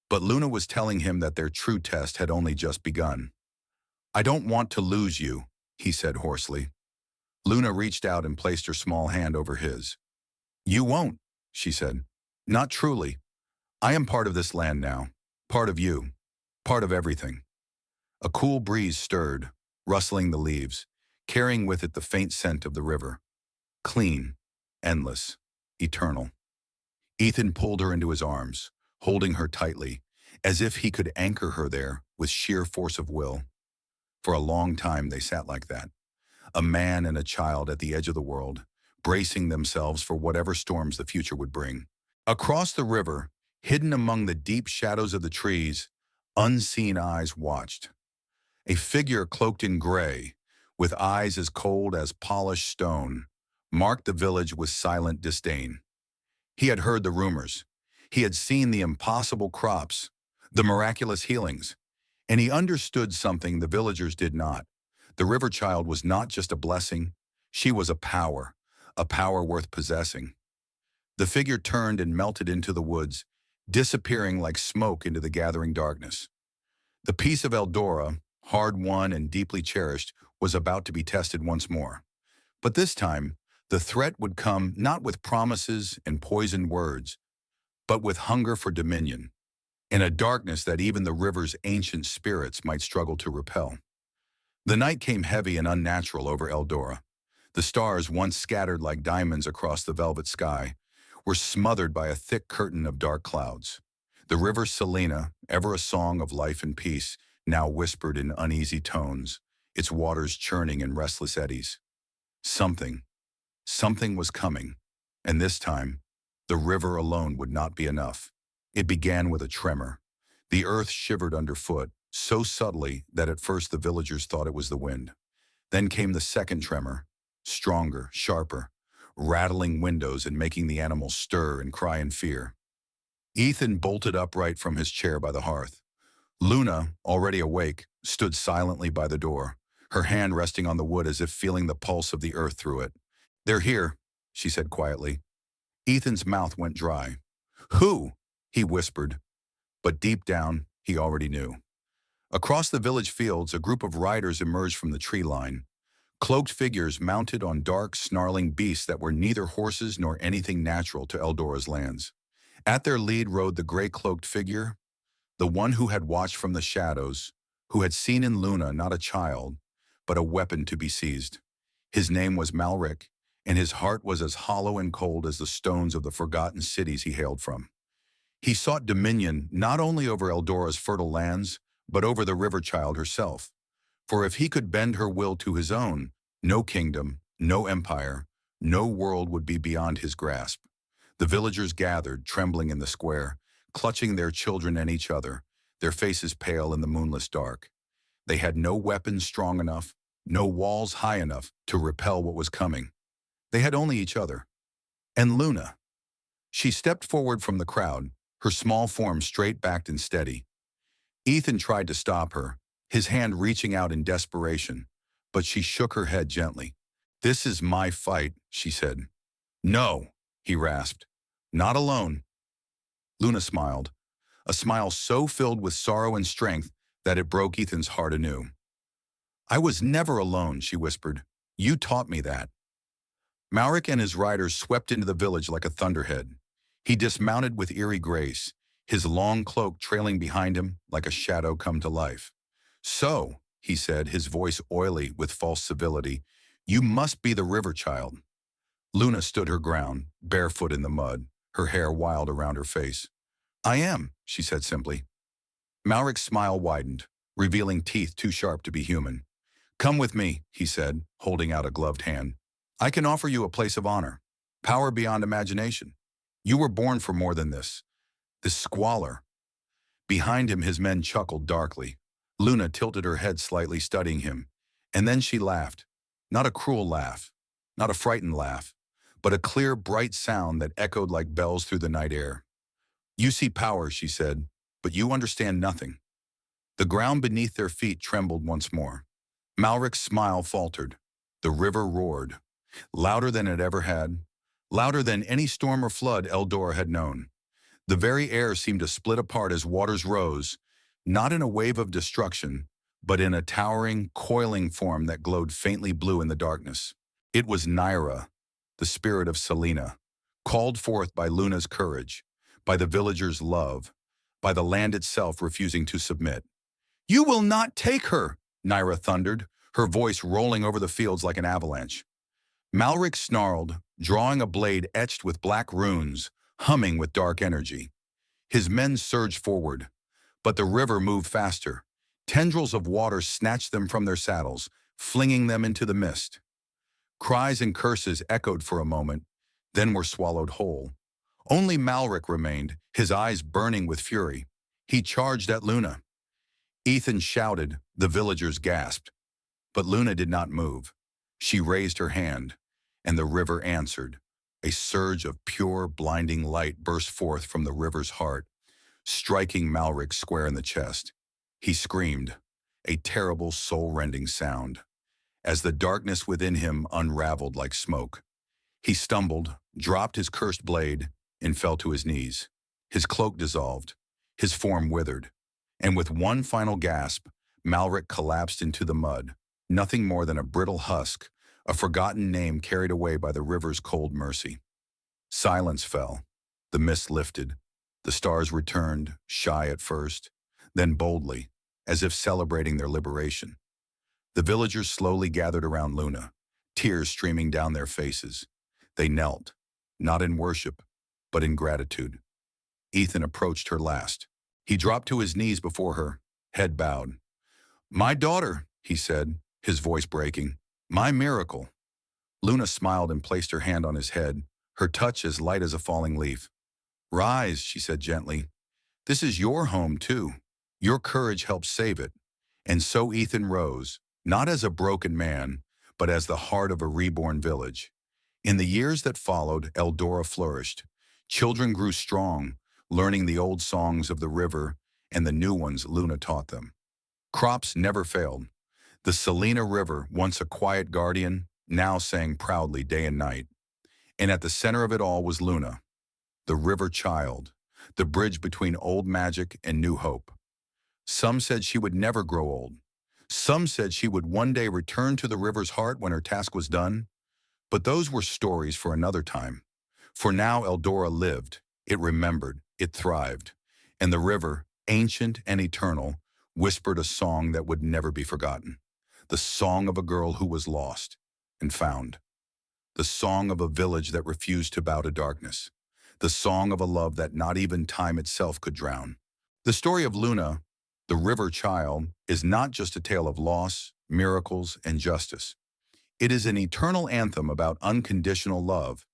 But Luna was telling him that their true test had only just begun. "I don't want to lose you," he said hoarsely. Luna reached out and placed her small hand over his. "You won't," she said. "Not truly. I am part of this land now, part of you, part of everything." A cool breeze stirred, rustling the leaves, carrying with it the faint scent of the river. Clean, endless, eternal. Ethan pulled her into his arms, holding her tightly, as if he could anchor her there with sheer force of will. For a long time they sat like that, a man and a child at the edge of the world, bracing themselves for whatever storms the future would bring. Across the river, hidden among the deep shadows of the trees, unseen eyes watched. A figure cloaked in gray, with eyes as cold as polished stone, marked the village with silent disdain. He had heard the rumors. He had seen the impossible crops, the miraculous healings, and he understood something the villagers did not. The river child was not just a blessing, she was a power worth possessing. The figure turned and melted into the woods, disappearing like smoke into the gathering darkness. The peace of Eldora, hard-won and deeply cherished, was about to be tested once more. But this time, the threat would come not with promises and poisoned words, but with hunger for dominion, in a darkness that even the river's ancient spirits might struggle to repel. The night came heavy and unnatural over Eldora. The stars, once scattered like diamonds across the velvet sky, were smothered by a thick curtain of dark clouds. The river Selena, ever a song of life and peace, now whispered in uneasy tones, its waters churning in restless eddies. Something was coming, and this time, the river alone would not be enough. It began with a tremor. The earth shivered underfoot, so subtly that at first the villagers thought it was the wind. Then came the second tremor, stronger, sharper, rattling windows and making the animals stir and cry in fear. Ethan bolted upright from his chair by the hearth. Luna, already awake, stood silently by the door, her hand resting on the wood as if feeling the pulse of the earth through it. "They're here," she said quietly. Ethan's mouth went dry. "Who?" he whispered, but deep down, he already knew. Across the village fields, a group of riders emerged from the tree line, Cloaked figures mounted on dark, snarling beasts that were neither horses nor anything natural to Eldora's lands. At their lead rode the gray-cloaked figure, the one who had watched from the shadows, who had seen in Luna not a child, but a weapon to be seized. His name was Malric, and his heart was as hollow and cold as the stones of the forgotten cities he hailed from. He sought dominion not only over Eldora's fertile lands, but over the river child herself. For if he could bend her will to his own, no kingdom, no empire, no world would be beyond his grasp. The villagers gathered, trembling in the square, clutching their children and each other, their faces pale in the moonless dark. They had no weapons strong enough, no walls high enough to repel what was coming. They had only each other. And Luna. She stepped forward from the crowd, her small form straight-backed and steady. Ethan tried to stop her, his hand reaching out in desperation, but she shook her head gently. "This is my fight," she said. "No," he rasped. "Not alone." Luna smiled, a smile so filled with sorrow and strength that it broke Ethan's heart anew. "I was never alone," she whispered. "You taught me that." Malric and his riders swept into the village like a thunderhead. He dismounted with eerie grace, his long cloak trailing behind him like a shadow come to life. "So," he said, his voice oily with false civility, "you must be the river child." Luna stood her ground, barefoot in the mud, her hair wild around her face. "I am," she said simply. Malric's smile widened, revealing teeth too sharp to be human. "Come with me," he said, holding out a gloved hand. "I can offer you a place of honor, power beyond imagination. You were born for more than this squalor." Behind him, his men chuckled darkly. Luna tilted her head slightly, studying him, and then she laughed. Not a cruel laugh, not a frightened laugh, but a clear, bright sound that echoed like bells through the night air. "You see power," she said, "but you understand nothing." The ground beneath their feet trembled once more. Malric's smile faltered. The river roared, louder than it ever had, louder than any storm or flood Eldora had known. The very air seemed to split apart as waters rose, not in a wave of destruction, but in a towering, coiling form that glowed faintly blue in the darkness. It was Naira, the spirit of Selena, called forth by Luna's courage, by the villagers' love, by the land itself refusing to submit. "You will not take her," Naira thundered, her voice rolling over the fields like an avalanche. Malric snarled, drawing a blade etched with black runes, humming with dark energy. His men surged forward, but the river moved faster. Tendrils of water snatched them from their saddles, flinging them into the mist. Cries and curses echoed for a moment, then were swallowed whole. Only Malric remained, his eyes burning with fury. He charged at Luna. Ethan shouted, the villagers gasped. But Luna did not move. She raised her hand, and the river answered. A surge of pure, blinding light burst forth from the river's heart, striking Malric square in the chest. He screamed, a terrible, soul-rending sound, as the darkness within him unraveled like smoke. He stumbled, dropped his cursed blade, and fell to his knees. His cloak dissolved, his form withered, and with one final gasp, Malric collapsed into the mud, nothing more than a brittle husk, a forgotten name carried away by the river's cold mercy. Silence fell. The mist lifted. The stars returned, shy at first, then boldly, as if celebrating their liberation. The villagers slowly gathered around Luna, tears streaming down their faces. They knelt, not in worship, but in gratitude. Ethan approached her last. He dropped to his knees before her, head bowed. "My daughter," he said, his voice breaking. "My miracle." Luna smiled and placed her hand on his head, her touch as light as a falling leaf. "Rise," she said gently. "This is your home, too. Your courage helped save it." And so Ethan rose, not as a broken man, but as the heart of a reborn village. In the years that followed, Eldora flourished. Children grew strong, learning the old songs of the river and the new ones Luna taught them. Crops never failed. The Selena River, once a quiet guardian, now sang proudly day and night. And at the center of it all was Luna, the river child, the bridge between old magic and new hope. Some said she would never grow old. Some said she would one day return to the river's heart when her task was done, but those were stories for another time. For now, Eldora lived, it remembered, it thrived, and the river, ancient and eternal, whispered a song that would never be forgotten. The song of a girl who was lost and found. The song of a village that refused to bow to darkness. The song of a love that not even time itself could drown. The story of Luna, the river child, is not just a tale of loss, miracles, and justice. It is an eternal anthem about unconditional love,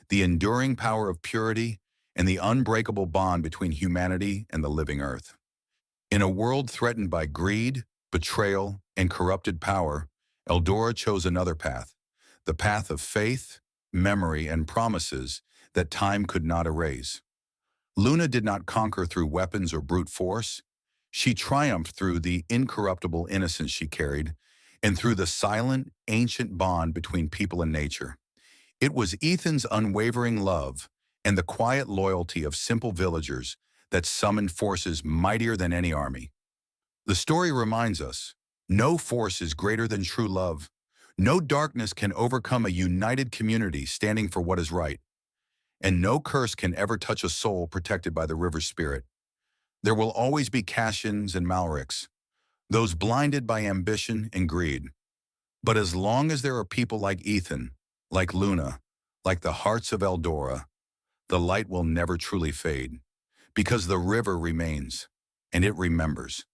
the enduring power of purity, and the unbreakable bond between humanity and the living earth. In a world threatened by greed, betrayal, and corrupted power, Eldora chose another path, the path of faith, memory, and promises that time could not erase. Luna did not conquer through weapons or brute force. She triumphed through the incorruptible innocence she carried and through the silent, ancient bond between people and nature. It was Ethan's unwavering love and the quiet loyalty of simple villagers that summoned forces mightier than any army. The story reminds us, no force is greater than true love. No darkness can overcome a united community standing for what is right. And no curse can ever touch a soul protected by the river's spirit. There will always be Cassians and Malrics, those blinded by ambition and greed. But as long as there are people like Ethan, like Luna, like the hearts of Eldora, the light will never truly fade, because the river remains, and it remembers.